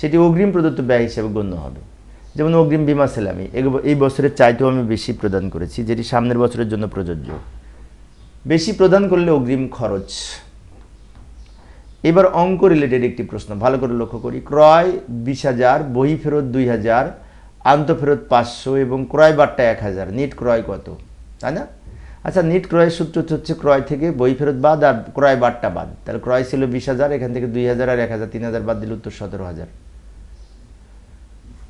সেটি অগ্রিম প্রদত্ত ব্যয় হিসেবে গণ্য হবে। যেমন অগ্রিম বিমা সেলামি এই বছরের চাইতেও আমি বেশি প্রদান করেছি, যেটি সামনের বছরের জন্য প্রযোজ্য। বেশি প্রদান করলে অগ্রিম খরচ। এবার অঙ্ক রিলেটেড একটি প্রশ্ন, ভালো করে লক্ষ্য করি। ক্রয় 20,000, বহি ফেরত 2,000, আন্তঃফেরত 500 এবং ক্রয় বাট্টা 1,000, নিট ক্রয় কত, তাই না? আচ্ছা, নিট ক্রয়ের সূত্র হচ্ছে ক্রয় থেকে বই ফেরত বাদ আর ক্রয় বাট্টা বাদ। তাহলে ক্রয় ছিল 20,000, এখান থেকে 2,000 আর 1,000, 3,000 বাদ দিলে উত্তর 17,000।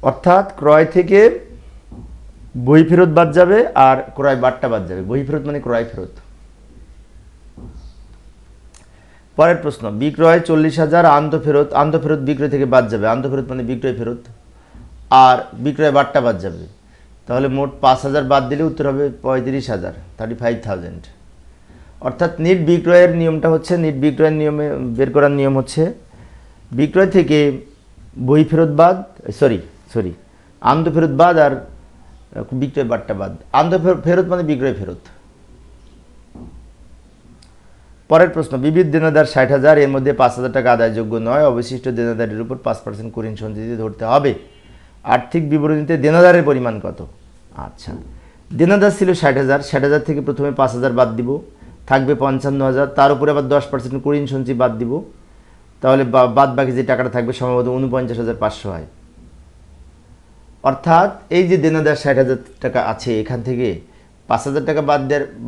অর্থাৎ ক্রয় থেকে বই ফেরত বাদ যাবে আর ক্রয় বাট্টা বাদ যাবে। বই ফেরত মানে ক্রয় ফেরত। পরের প্রশ্ন, বিক্রয় 40,000, আন্তঃফেরত বিক্রয় থেকে বাদ যাবে। আন্তঃফেরত মানে বিক্রয় ফেরত, আর বিক্রয় বাট্টা বাদ যাবে। তাহলে মোট 5,000 বাদ দিলে উত্তর হবে 35,000, 35,000। অর্থাৎ নিট বিক্রয়ের নিয়মটা হচ্ছে, নিট বিক্রয়ের নিয়মে বের করার নিয়ম হচ্ছে বিক্রয় থেকে বই ফেরত বাদ, সরি আন্তঃফেরত বাদ আর বিক্রয় বাট্টা বাদ। আন্তঃফেরত মানে বিক্রয় ফেরত। পরের প্রশ্ন, বিবিধ দেনাদার 60,000, এর মধ্যে 5,000 টাকা আদায়যোগ্য নয়, অবশিষ্ট দেনাদারের উপর 5% কুঋণ সঞ্চিতি ধরতে হবে। আর্থিক বিবরণীতে দেনাদারের পরিমাণ কত? আচ্ছা, দেনাদার ছিল 60,000, 60,000 থেকে প্রথমে 5,000 বাদ দিব, থাকবে 55,000, তার উপরে আবার 10% কুঋণ সঞ্চয় বাদ দিব, তাহলে বাদ বাকি যে টাকাটা থাকবে সম্ভবত 49,500 হয়। অর্থাৎ এই যে দেনাদার 60,000 টাকা আছে, এখান থেকে 5,000 টাকা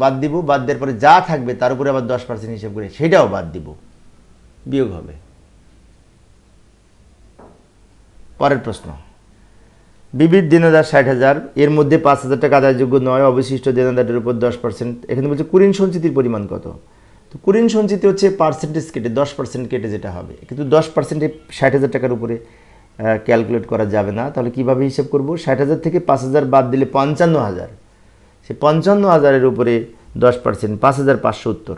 বাদ দিব, বাদ দেওয়ার পরে যা থাকবে তার উপরে আবার 10% হিসাব করে সেটাও বাদ দিব, বিয়োগ হবে। পরের প্রশ্ন, বিবিধ দেনাদার 60,000, এর মধ্যে 5,000 টাকা আদায়যোগ্য নয়, অবশিষ্ট দেনাদারের উপর 10%। এখানে বলছে কুঋণ সঞ্চিতির পরিমাণ কত? তো কুঋণ সঞ্চিতি হচ্ছে পার্সেন্টেজ কেটে 10% কেটে যেটা হবে, কিন্তু 10% 60,000 টাকার উপরে ক্যালকুলেট করা যাবে না। তাহলে কিভাবে হিসাব করব? 60,000 থেকে 5,000 বাদ দিলে 55,000, সে 55,000-এর উপরে 10%, 5,500 উত্তর।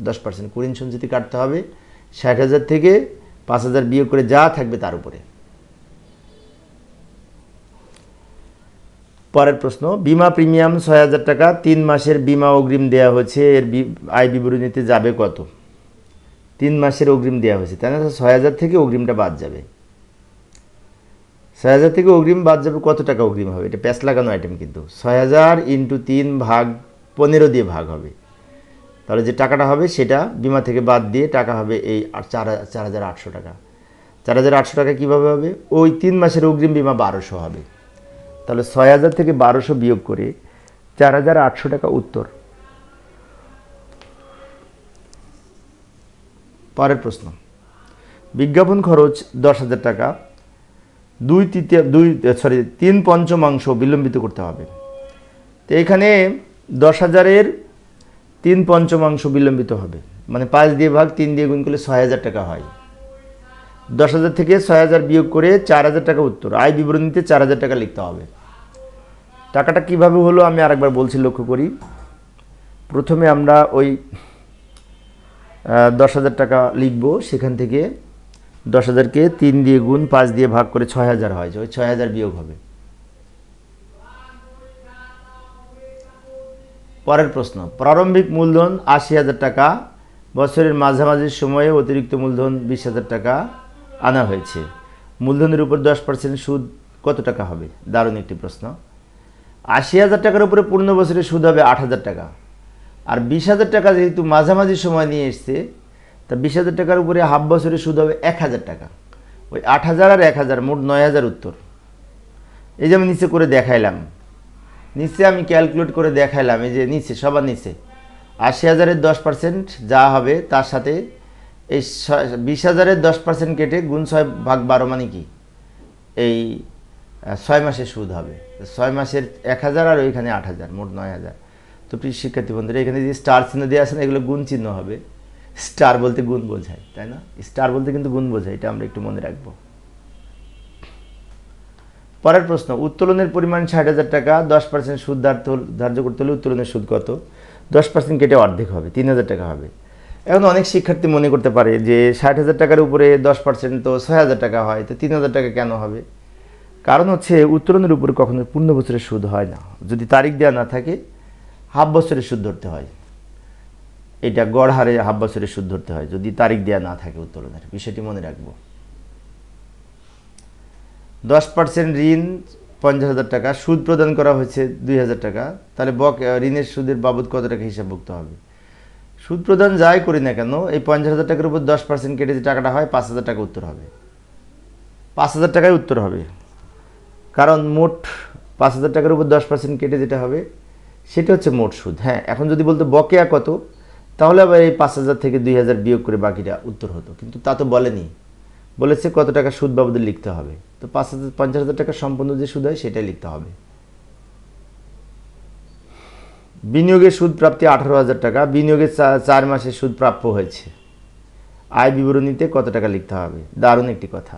10% কুঋণ সঞ্চিতি কাটতে হবে, 60,000 থেকে 5,000 বিয়োগ করে যা থাকবে তার উপরে। পরের প্রশ্ন, বিমা প্রিমিয়াম 6,000 টাকা, 3 মাসের বিমা অগ্রিম দেওয়া হয়েছে, এর আয় বিবরণীতে যাবে কত? 3 মাসের অগ্রিম দেওয়া হয়েছে, তাই না? 6,000 থেকে অগ্রিমটা বাদ যাবে। 6,000 থেকে অগ্রিম বাদ যাবে, কত টাকা অগ্রিম হবে? এটা প্যাচ লাগানো আইটেম, কিন্তু 6,000 × 3 ভাগ 15 দিয়ে ভাগ হবে। তাহলে যে টাকাটা হবে সেটা বিমা থেকে বাদ দিয়ে টাকা হবে এই 4,800 টাকা। 4,800 টাকা কীভাবে হবে? ওই 3 মাসের অগ্রিম বিমা 1,200 হবে। তাহলে 6,000 থেকে 1,200 বিয়োগ করে 4,800 টাকা উত্তর। পরের প্রশ্ন, বিজ্ঞাপন খরচ 10,000 টাকা, 3/5 বিলম্বিত করতে হবে। তো এখানে 10,000-এর 3/5 বিলম্বিত হবে, মানে 5 দিয়ে ভাগ 3 দিয়ে গুণ করলে 6,000 টাকা হয়। 10,000 থেকে 6,000 বিয়োগ করে 4,000 টাকা উত্তর। আয় বিবরণীতে 4,000 টাকা লিখতে হবে। টাকাটা কিভাবে হলো আমি আরেকবার বলছি, লক্ষ্য করি। প্রথমে আমরা ওই 10,000 টাকা লিখব, সেখান থেকে 10,000-কে 3 দিয়ে গুণ 5 দিয়ে ভাগ করে 6,000 হয়, ওই 6,000 বিয়োগ হবে। পরের প্রশ্ন, প্রারম্ভিক মূলধন 80,000 টাকা, বছরের মাঝামাঝি সময়ে অতিরিক্ত মূলধন 20,000 টাকা আনা হয়েছে। মূলধনের উপর 10% সুদ কত টাকা হবে? দারুণ একটি প্রশ্ন। 80,000 টাকার উপরে পূর্ণ বছরের সুদ হবে 8,000 টাকা, আর 20,000 টাকা যেহেতু মাঝামাঝি সময় নিয়ে এসছে, তা 20,000 টাকার উপরে হাফ বছরের সুদ হবে 1,000 টাকা। ওই 8,000 আর 1,000 মোট 9,000 উত্তর। এই যে আমি নিচে করে দেখাইলাম, নিচে আমি ক্যালকুলেট করে দেখাইলাম, এই যে নিচে সবার নিচে 80,000-এর 10% যা হবে তার সাথে এই 20,000-এর 10% কেটে গুণ 6/12 মানে কি এই 6 মাসের সুদ হবে। 6 মাসের 1,000 আর ওইখানে 8,000, মোট 9,000। তো প্রিয় শিক্ষার্থী বন্ধুরা, এখানে যে স্টার চিহ্ন দিয়ে আছে না, এগুলো গুণ চিহ্ন হবে। স্টার বলতে গুণ বোঝায়, তাই না? স্টার বলতে কিন্তু গুণ বোঝায়, এটা আমরা একটু মনে রাখবো। পরের প্রশ্ন, উত্তোলনের পরিমাণ 60,000 টাকা, 10% সুদ ধার্য করতে হলে উত্তোলনের সুদ কত? 10% কেটে অর্ধেক হবে, 3,000 টাকা হবে। এখন অনেক শিক্ষার্থী মনে করতে পারে যে 60,000 টাকার উপরে 10% তো 6,000 টাকা হয়, তো 3,000 টাকা কেন হবে? কারণ হচ্ছে উত্তোলনের উপরে কখনো পূর্ণ বছরের সুদ হয় না। যদি তারিখ দেওয়া না থাকে, হাফ বছরের সুদ ধরতে হয়। এটা গড় হারে হাফ বছরের সুদ ধরতে হয় যদি তারিখ দেওয়া না থাকে উত্তোলনের। বিষয়টি মনে রাখবো। 10% ঋণ 50,000 টাকা, সুদ প্রদান করা হয়েছে 2,000 টাকা, তাহলে ঋণের সুদের বাবদ কত টাকা হিসাবভুক্ত হবে? সুদ প্রদান যাই করি না কেন, এই 50,000 টাকার উপর 10% কেটে যে টাকাটা হয় 5,000 টাকা উত্তর হবে। 5,000 টাকায় উত্তর হবে, কারণ মোট 5,000 টাকার উপর 10% কেটে যেটা হবে সেটা হচ্ছে মোট সুদ। হ্যাঁ, এখন যদি বলতো বকেয়া কত, তাহলে আবার এই 5,000 থেকে 2,000 বিয়োগ করে বাকিটা উত্তর হতো, কিন্তু তা তো বলেনি। বলেছে কত টাকা সুদ বাবদে লিখতে হবে। তো 50,000 টাকা সম্পূর্ণ যে সুদ হয় সেটাই লিখতে হবে। বিনিয়োগের সুদ প্রাপ্তি 18,000 টাকা, বিনিয়োগের 4 মাসে সুদ প্রাপ্য হয়েছে। আয় বিবরণীতে কত টাকা লিখতে হবে? দারুণ একটি কথা।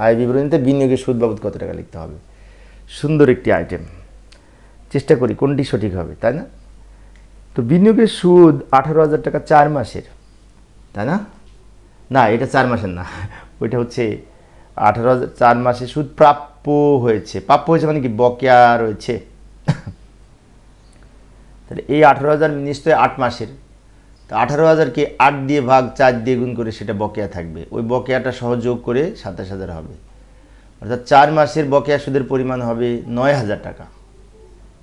আয় বিবরণীতে বিনিয়োগের সুদ বাবদ কত টাকা লিখতে হবে। সুন্দর একটি আইটেম, চেষ্টা করি কোনটি সঠিক হবে, তাই না? তো বিনিয়োগের সুদ 18,000 টাকা 4 মাসের, তাই না? না, এটা 4 মাসের না, ওইটা হচ্ছে 18,000 4 মাসে সুদ প্রাপ্য হয়েছে। প্রাপ্য হয়েছে মানে কি বকেয়া রয়েছে। তাহলে এই 18,000 নিশ্চয়ই 8 মাসের, তো 18,000-কে 8 দিয়ে ভাগ 4 দিয়ে গুণ করে সেটা বকেয়া থাকবে। ওই বকেয়াটা সহযোগ করে 27,000 হবে, অর্থাৎ 4 মাসের বকেয়া সুদের পরিমাণ হবে 9,000 টাকা।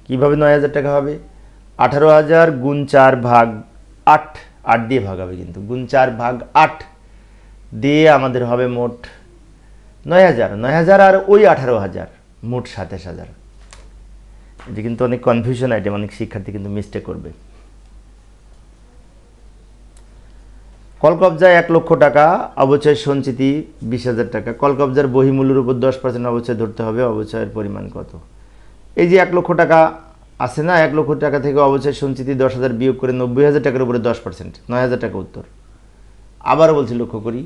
কীভাবে 9,000 টাকা হবে? 18,000 গুণ 4 ভাগ 8, 8 দিয়ে ভাগ হবে কিন্তু, গুণ 4 ভাগ 8 দিয়ে আমাদের হবে মোট 9,000। 9,000 আর ওই 18,000, মোট 27,000। এটা কিন্তু অনেক কনফিউশন আইটেম, অনেক শিক্ষার্থী কিন্তু মিস্টেক করবে। কলকবজায় 1 লক্ষ টাকা, অবচয় সঞ্চিতি 20,000 টাকা। কলকবজার বহিমূল্যের উপর 10% অবচয় ধরতে হবে, অবচয়ের পরিমাণ কত? এই যে 1 লক্ষ টাকা আছে না, 1 লক্ষ টাকা থেকে অবচয় সঞ্চিতি 10,000 বিয়োগ করে 90,000 টাকার উপরে 10%, 9,000 টাকা উত্তর। আবারও বলছি, লক্ষ্য করি,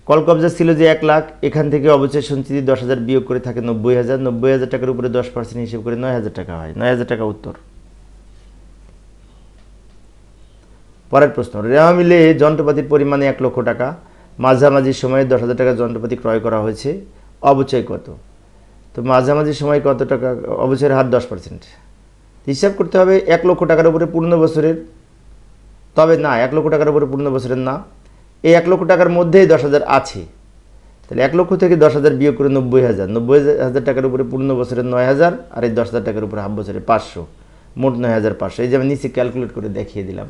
কলকবজা ছিল যে 1 লাখ, এখান থেকে অবচয় সঞ্চিতি 10,000 বিয়োগ করে থাকে 90,000, 90,000 টাকার উপরে 10% হিসেব করে 9,000 টাকা হয়, 9,000 টাকা উত্তর। পরের প্রশ্ন, রেওয়া মিলে যন্ত্রপাতির পরিমাণে 1 লক্ষ টাকা, মাঝামাঝি সময়ে 10,000 টাকা যন্ত্রপাতি ক্রয় করা হয়েছে, অবচয় কত? তো মাঝামাঝি সময় কত টাকা, অবচয়ের হার 10%। হিসাব করতে হবে 1 লক্ষ টাকার উপরে পূর্ণ বছরের, তবে না, 1 লক্ষ টাকার উপরে পূর্ণ বছরের না, এই 1 লক্ষ টাকার মধ্যেই 10,000 আছে। তাহলে 1 লক্ষ থেকে 10,000 বিয়োগ করে 90,000, 90,000 টাকার উপরে পূর্ণ বছরের 9,000, আর এই 10,000 টাকার উপরে হাফ বছরের 500, মোট 9,500। এই যে আমি নিচে ক্যালকুলেট করে দেখিয়ে দিলাম।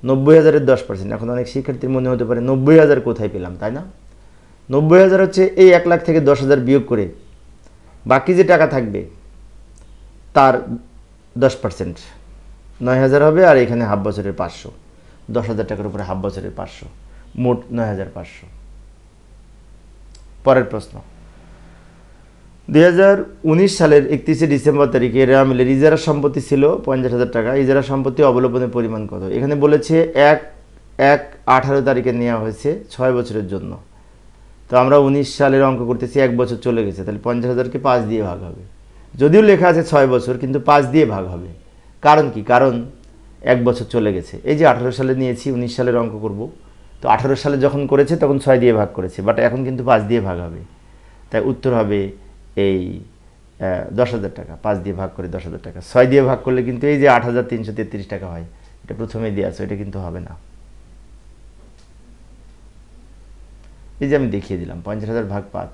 90,000-এর 10%। এখন অনেক শিক্ষার্থীর মনে হতে পারে 90,000 কোথায় পেলাম, তাই না? 90,000 হচ্ছে এই 1 লাখ থেকে 10,000 বিয়োগ করে বাকি যে টাকা থাকবে তার 10%, 9,000 হবে, আর এখানে হাফ বছরের 500, 10,000 টাকার উপরে হাফ বছরের 500, মোট ৯,৫০০। পরের প্রশ্ন, 2019 সালের 31শে ডিসেম্বর তারিখে রেওয়া মিলের ইজারা সম্পত্তি ছিল 50,000 টাকা। ইজারা সম্পত্তি অবলোপনের পরিমাণ কত? এখানে বলেছে 1/18 তারিখে নেওয়া হয়েছে 6 বছরের জন্য। তো আমরা 19 সালের অঙ্ক করতেছি, 1 বছর চলে গেছে, তাহলে 50,000কে 5 দিয়ে ভাগ হবে। যদিও লেখা আছে 6 বছর, কিন্তু 5 দিয়ে ভাগ হবে। কারণ কি? কারণ 1 বছর চলে গেছে। এই যে 18 সালে নিয়েছি, 19 সালের অঙ্ক করব, তো 18 সালে যখন করেছে তখন 6 দিয়ে ভাগ করেছে, বাট এখন কিন্তু 5 দিয়ে ভাগ হবে। তাই উত্তর হবে এই 10,000 টাকা। 5 দিয়ে ভাগ করে 10,000 টাকা। 6 দিয়ে ভাগ করলে কিন্তু এই যে 8,333 টাকা হয়, এটা প্রথমেই দিয়ে আছে, এটা কিন্তু হবে না। এই যে আমি দেখিয়ে দিলাম 50,000 ভাগ 5।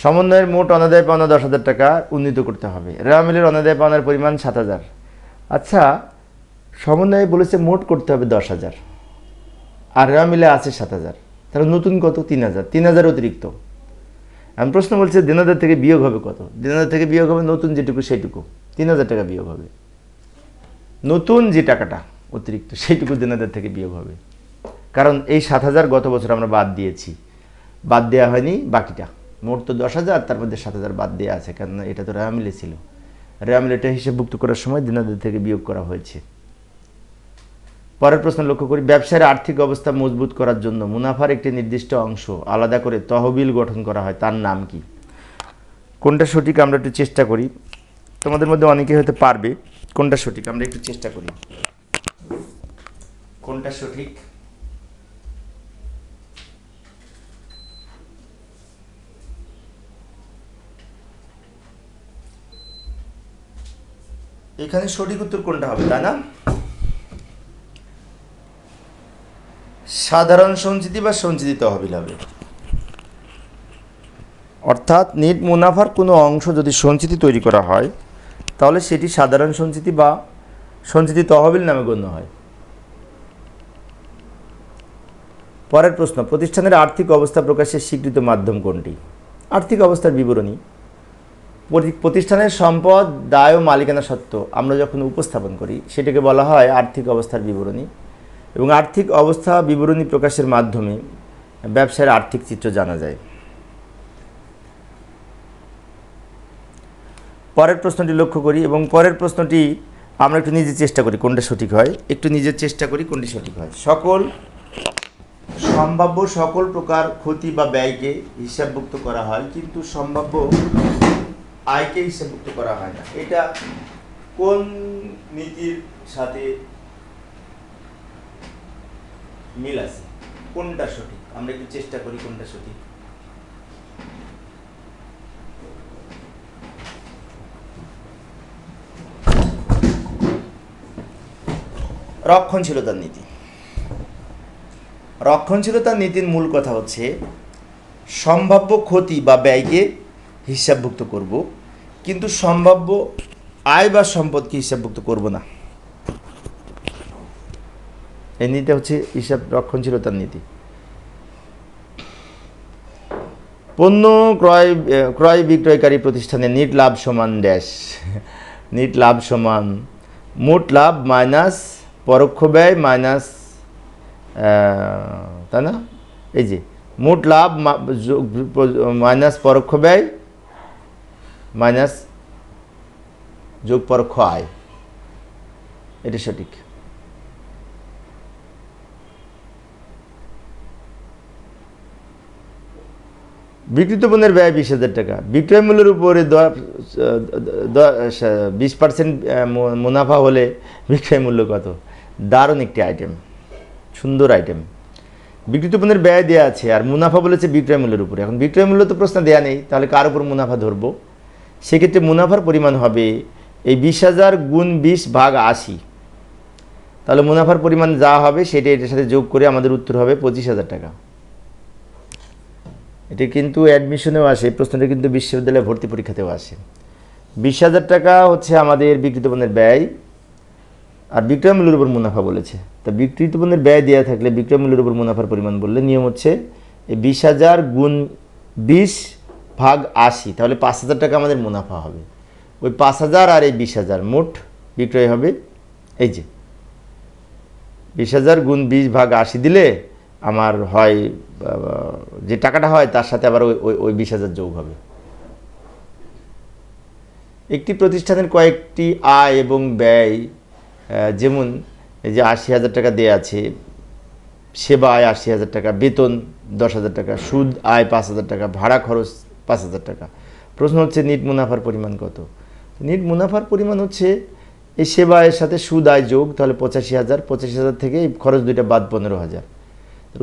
সমন্বয়ের মোট অনাদায় পাওনা 10,000 টাকা উন্নীত করতে হবে। রেওয়া মিলের অনাদায় পাওনার পরিমাণ 7,000। আচ্ছা, সমন্বয়ে বলেছে মোট করতে হবে 10,000, আর রেওয়া মিলে আছে 7,000, তাহলে নতুন কত? 3,000। 3,000 অতিরিক্ত। আমি প্রশ্ন বলছি দেনাদার থেকে বিয়োগ হবে কত? দেনাদার থেকে বিয়োগ হবে নতুন যেটুকু সেইটুকু, 3,000 টাকা বিয়োগ হবে। নতুন যে টাকাটা অতিরিক্ত সেইটুকু দেনাদার থেকে বিয়োগ হবে। কারণ এই 7,000 গত বছর আমরা বাদ দিয়েছি, বাদ দেওয়া হয়নি বাকিটা। মোট তো 10,000, তার মধ্যে 7,000 বাদ দেওয়া আছে, কারণ এটা তো রেওয়া মিলে ছিল। রেওয়া মিলেটা হিসাবভুক্ত করার সময় দেনাদার থেকে বিয়োগ করা হয়েছে। পরের প্রশ্ন লক্ষ্য করি, ব্যবসায়ের আর্থিক অবস্থা মজবুত করার জন্য মুনাফার একটি নির্দিষ্ট অংশ আলাদা করে তহবিল গঠন করা হয়, তার নাম কি? কোনটা সঠিক আমরা একটু চেষ্টা করি। তোমাদের মধ্যে অনেকে হয়তো পারবে। কোনটা সঠিক আমরা একটু চেষ্টা করি, কোনটা সঠিক। এখানে সঠিক উত্তর কোনটা হবে, তাই না? সাধারণ সঞ্চিতি বা সঞ্চিতি তহবিল হবে। অর্থাৎ নেট মুনাফার কোনো অংশ যদি সঞ্চিতি তৈরি করা হয়, তাহলে সেটি সাধারণ সঞ্চিতি বা সঞ্চিতি তহবিল নামে গণ্য হয়। পরের প্রশ্ন, প্রতিষ্ঠানের আর্থিক অবস্থা প্রকাশের স্বীকৃত মাধ্যম কোনটি? আর্থিক অবস্থার বিবরণী। প্রতিষ্ঠানের সম্পদ, দায় ও মালিকানা সত্ত্ব আমরা যখন উপস্থাপন করি সেটাকে বলা হয় আর্থিক অবস্থার বিবরণী। এবং আর্থিক অবস্থা বিবরণী প্রকাশের মাধ্যমে ব্যবসায়ের আর্থিক চিত্র জানা যায়। পরের প্রশ্নটি লক্ষ্য করি, এবং পরের প্রশ্নটি আমরা একটু নিজে চেষ্টা করি কোনটা সঠিক হয়, একটু নিজের চেষ্টা করি কোনটি সঠিক হয়। সম্ভাব্য সকল প্রকার ক্ষতি বা ব্যয়কে হিসাবভুক্ত করা হয়, কিন্তু সম্ভাব্য আয়কে হিসাবভুক্ত করা হয় না। এটা কোন নীতির সাথে মিল আছে? কোনটা সঠিক আমরা একটু চেষ্টা করি কোনটা সঠিক। রক্ষণশীলতার নীতি। রক্ষণশীলতার নীতির মূল কথা হচ্ছে সম্ভাব্য ক্ষতি বা ব্যয়কে হিসাবভুক্ত করব, কিন্তু সম্ভাব্য আয় বা সম্পদকে হিসাবভুক্ত করব না। এই নীতি হচ্ছে রক্ষণশীলতার নীতি। পণ্য ক্রয় বিক্রয়কারী প্রতিষ্ঠানে নিট লাভ সমান ড্যাশ। নিট লাভ সমান মোট লাভ মাইনাস পরোক্ষ ব্যয় মাইনাস, তাই না? এই যে মোট লাভ মাইনাস পরোক্ষ ব্যয় মাইনাস যোগ পরোক্ষ আয়, এটা সঠিক। বিক্রিত পণ্যের ব্যয় 20,000 টাকা, বিক্রয় মূল্যের উপরে 20% মুনাফা হলে বিক্রয় মূল্য কত? দারুণ একটি আইটেম, সুন্দর আইটেম। বিক্রিত পণ্যের ব্যয় দেওয়া আছে আর মুনাফা বলেছে বিক্রয় মূল্যের উপরে। এখন বিক্রয় মূল্য তো প্রশ্ন দেওয়া নেই, তাহলে কার উপর মুনাফা ধরবো? সেক্ষেত্রে মুনাফার পরিমাণ হবে এই 20,000 গুণ 20 ভাগ 80। তাহলে মুনাফার পরিমাণ যা হবে সেটা এটার সাথে যোগ করে আমাদের উত্তর হবে 25,000 টাকা। এটা কিন্তু অ্যাডমিশনেও আসে, এই প্রশ্নটা কিন্তু বিশ্ববিদ্যালয়ে ভর্তি পরীক্ষাতেও আসে। 20,000 টাকা হচ্ছে আমাদের বিক্রিত পণ্যের ব্যয়, আর বিক্রয় মূল্যের উপর মুনাফা বলেছে। তা বিক্রিত পণ্যের ব্যয় দেওয়া থাকলে বিক্রয় মূল্যের উপর মুনাফার পরিমাণ বললে নিয়ম হচ্ছে এই 20,000 গুণ 20 ভাগ 80, তাহলে 5,000 টাকা আমাদের মুনাফা হবে। ওই 5,000 আর এই 20,000 মোট বিক্রয় হবে এই যে 20,000 গুণ 20 ভাগ 80 দিলে আমার হয় যে টাকাটা হয় তার সাথে আবার ওই 20,000 যোগ হবে। একটি প্রতিষ্ঠানের কয়েকটি আয় এবং ব্যয়, যেমন এই যে 80,000 টাকা দেওয়া আছে, সেবা আয় 80,000 টাকা, বেতন 10,000 টাকা, সুদ আয় 5,000 টাকা, ভাড়া খরচ 5,000 টাকা। প্রশ্ন হচ্ছে নিট মুনাফার পরিমাণ কত? নিট মুনাফার পরিমাণ হচ্ছে এই সেবা আয়ের সাথে সুদ আয় যোগ, তাহলে 85,000, 85,000 থেকে এই খরচ দুইটা বাদ 15,000,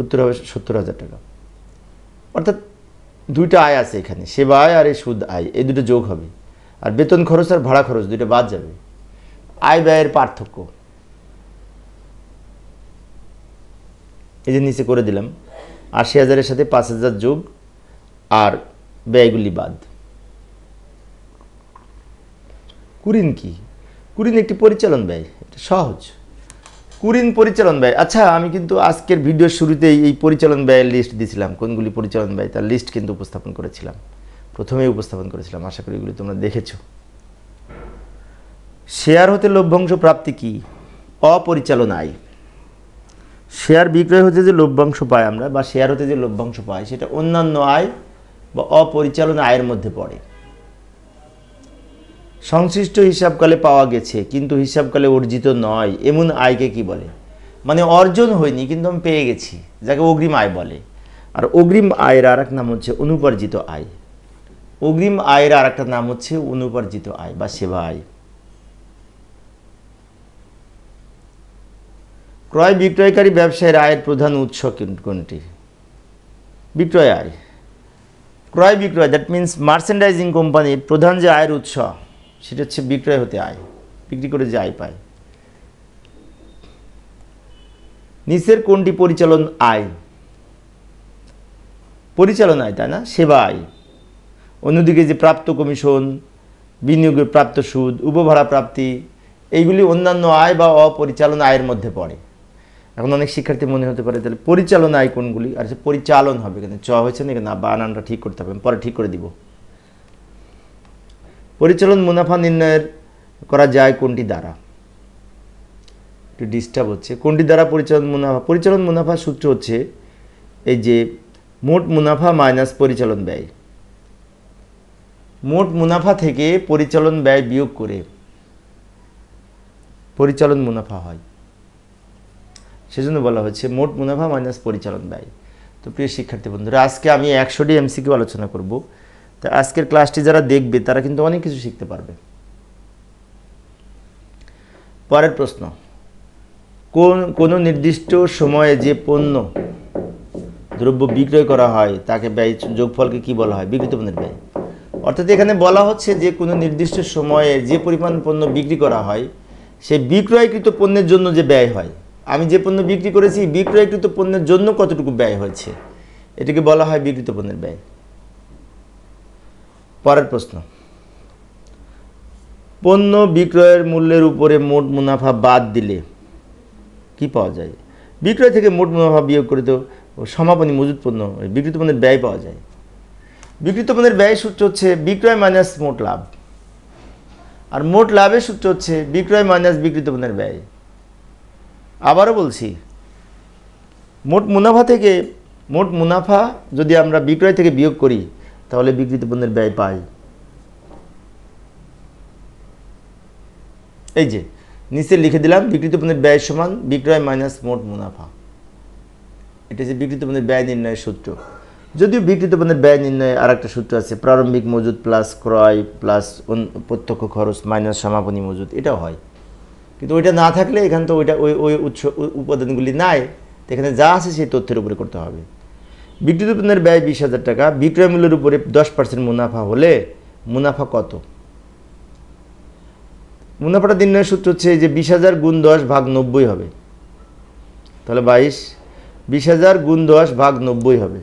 উত্তর হবে 70,000 টাকা। অর্থাৎ দুইটা আয় আছে এখানে, সেবা আয় আর এই সুদ আয়, এই দুটো যোগ হবে, আর বেতন খরচ আর ভাড়া খরচ দুইটা বাদ যাবে। আয় ব্যয়ের পার্থক্য এই যে নিচে করে দিলাম, 80,000-এর সাথে 5,000 যোগ আর ব্যয়গুলি বাদ। কুরিন কি? কুরিন একটি পরিচালন ব্যয়, এটা সহজ। কুরিন পরিচালন ব্যয়। আচ্ছা, আমি কিন্তু আজকের ভিডিওর শুরুতেই এই পরিচালন ব্যয়ের লিস্ট দিয়েছিলাম, কোনগুলি পরিচালন ব্যয় তার লিস্ট কিন্তু উপস্থাপন করেছিলাম, প্রথমেই উপস্থাপন করেছিলাম, আশা করি এগুলি তোমরা দেখেছো। শেয়ার হতে লভ্যাংশ প্রাপ্তি কি? অপরিচালন আয়। শেয়ার বিক্রয় হতে যে লভ্যাংশ পাই আমরা, বা শেয়ার হতে যে লভ্যাংশ পাই, সেটা অন্যান্য আয় বা অপরিচালন আয়ের মধ্যে পড়ে। সংশ্লিষ্ট হিসাবকালে পাওয়া গেছে কিন্তু হিসাবকালে অর্জিত নয় এমন আয়কে কি বলে? মানে অর্জন হয়নি কিন্তু আমি পেয়ে গেছি, যাকে অগ্রিম আয় বলে। আর অগ্রিম আয়ের আর এক নাম হচ্ছে অনুপার্জিত আয়। অগ্রিম আয়ের আর একটা নাম হচ্ছে অনুপার্জিত আয় বা সেবা আয়। ক্রয় বিক্রয়কারী ব্যবসায়ের আয়ের প্রধান উৎস কোনটি? বিক্রয় আয়। ক্রয় বিক্রয়, দ্যাট মিন্স মার্চেন্ডাইজিং কোম্পানির প্রধান যে আয়ের উৎস সেটা হচ্ছে বিক্রয় হতে আয়, বিক্রি করে যে আয় পায়। নিচের কোনটি পরিচালন আয়? পরিচালন আয়, তাই না? সেবা আয়। অন্যদিকে যে প্রাপ্ত কমিশন, বিনিয়োগের প্রাপ্ত সুদ, উপভাড়া প্রাপ্তি, এইগুলি অন্যান্য আয় বা অপরিচালন আয়ের মধ্যে পড়ে। এখন অনেক শিক্ষার্থী মনে হতে পারে তাহলে পরিচালন আয় কোনগুলি? আর পরিচালন হবে, এখানে চ হয়েছে না, এখানে বানানটা ঠিক করতে হবে, পরে ঠিক করে দিব। পরিচালন মুনাফা নির্ণয়ের করা যায় কোনটি দ্বারা? একটু ডিস্টার্ব হচ্ছে। কোনটি দ্বারা পরিচালন মুনাফা? পরিচালন মুনাফার সূত্র হচ্ছে এই যে মোট মুনাফা মাইনাস পরিচালন ব্যয়। মোট মুনাফা থেকে পরিচালন ব্যয় বিয়োগ করে পরিচালন মুনাফা হয়, সেজন্য বলা হচ্ছে মোট মুনাফা মাইনাস পরিচালন ব্যয়। তো প্রিয় শিক্ষার্থী বন্ধুরা, আজকে আমি 100টি এমসিকিউ আলোচনা করব। তা আজকের ক্লাসটি যারা দেখবে তারা কিন্তু অনেক কিছু শিখতে পারবে। পরের প্রশ্ন, কোন নির্দিষ্ট সময়ে যে পণ্য দ্রব্য বিক্রয় করা হয় তাকে ব্যয় যোগফলকে কি বলা হয়? বিক্রিত পণ্যের ব্যয়। অর্থাৎ এখানে বলা হচ্ছে যে কোনো নির্দিষ্ট সময়ে যে পরিমাণ পণ্য বিক্রি করা হয়, সেই বিক্রয়কৃত পণ্যের জন্য যে ব্যয় হয়, আমি যে পণ্য বিক্রি করেছি বিক্রয়কৃত পণ্যের জন্য কতটুকু ব্যয় হয়েছে, এটাকে বলা হয় বিক্রিত পণ্যের ব্যয়। পরের প্রশ্ন, পণ্য বিক্রয়ের মূল্যের উপরে মোট মুনাফা বাদ দিলে কি পাওয়া যায়? বিক্রয় থেকে মোট মুনাফা বিয়োগ করে তো সমাপনী মজুত পণ্য, বিক্রিত পণ্যের ব্যয় পাওয়া যায়। বিক্রিত পণ্যের ব্যয় সূত্র হচ্ছে বিক্রয় মাইনাস মোট লাভ, আর মোট লাভের সূত্র হচ্ছে বিক্রয় মাইনাস বিক্রিত পণ্যের ব্যয়। আবারও বলছি, মোট মুনাফা যদি আমরা বিক্রয় থেকে বিয়োগ করি তাহলে বিক্রিত পণ্যের ব্যয় পাই। এই যে নিচে লিখে দিলাম, বিক্রিত পণ্যের ব্যয় সমান বিক্রয় মাইনাস মোট মুনাফা। এটা যে বিক্রিত পণ্যের ব্যয় নির্ণয়ের সূত্র। যদিও বিক্রিত পণ্যের ব্যয় নির্ণয়ে আর একটা সূত্র আছে, প্রারম্ভিক মজুদ প্লাস ক্রয় প্লাস প্রত্যক্ষ খরচ মাইনাস সমাপনী মজুদ, এটাও হয়। কিন্তু ওইটা না থাকলে এখানে তো ওই উৎস উপাদানগুলি নাই, তো এখানে যা আছে সেই তথ্যের উপরে করতে হবে। বিক্রিত পণ্যের ব্যয় 20,000 টাকা, বিক্রয় মূল্যের উপরে 10% মুনাফা হলে মুনাফা কত? মুনাফাটা নির্ণয়ের সূত্র হচ্ছে যে 20,000 গুণ 10 ভাগ 90 হবে, তাহলে 20,000 গুণ 10 ভাগ 90 হবে।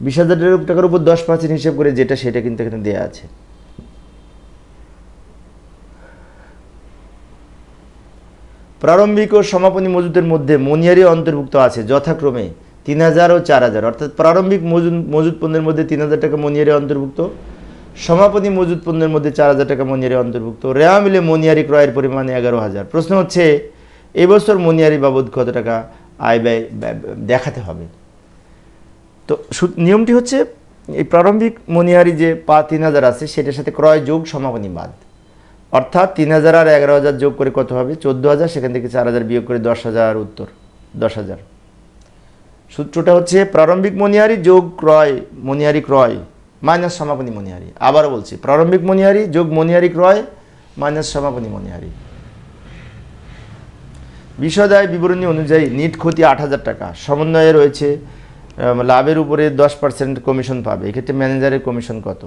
20,000 টাকার উপর 10% হিসেব করে যেটা, সেটা কিন্তু এখানে দেওয়া আছে। প্রারম্ভিক ও সমাপনী মজুদের মধ্যে মনিহারি অন্তর্ভুক্ত আছে যথাক্রমে 3,000 ও 4,000। অর্থাৎ প্রারম্ভিক মজুদ পণ্যের মধ্যে 3,000 টাকা মনিহারি অন্তর্ভুক্ত, সমাপনী মজুদ পণ্যের মধ্যে 4,000 টাকা মনিহারি অন্তর্ভুক্ত। রেওয়া মিলে মনিহারি ক্রয়ের পরিমাণ 11,000। প্রশ্ন হচ্ছে এবছর মনিহারি বাবদ কত টাকা আয় ব্যয় দেখাতে হবে। তো নিয়মটি হচ্ছে এই প্রারম্ভিক মনিহারি যে 3,000 আছে সেটার সাথে ক্রয় যোগ সমাপনী বাদ, অর্থাৎ 3,000 আর 11,000 যোগ করে কত হবে 14,000, সেখান থেকে 4,000 বিয়োগ করে 10,000, উত্তর 10,000। সূত্রটা হচ্ছে প্রারম্ভিক মনিহারি যোগ ক্রয় মনিহারি ক্রয় মাইনাস সমাপনী মনিহারি। আবারও বলছি, প্রারম্ভিক মনিহারি যোগ মনিহারি ক্রয় মাইনাস সমাপনী মনিহারি। বিশদায় বিবরণী অনুযায়ী নিট ক্ষতি 8,000 টাকা, সমন্বয়ে রয়েছে লাভের উপরে 10% কমিশন পাবে, এক্ষেত্রে ম্যানেজারের কমিশন কত?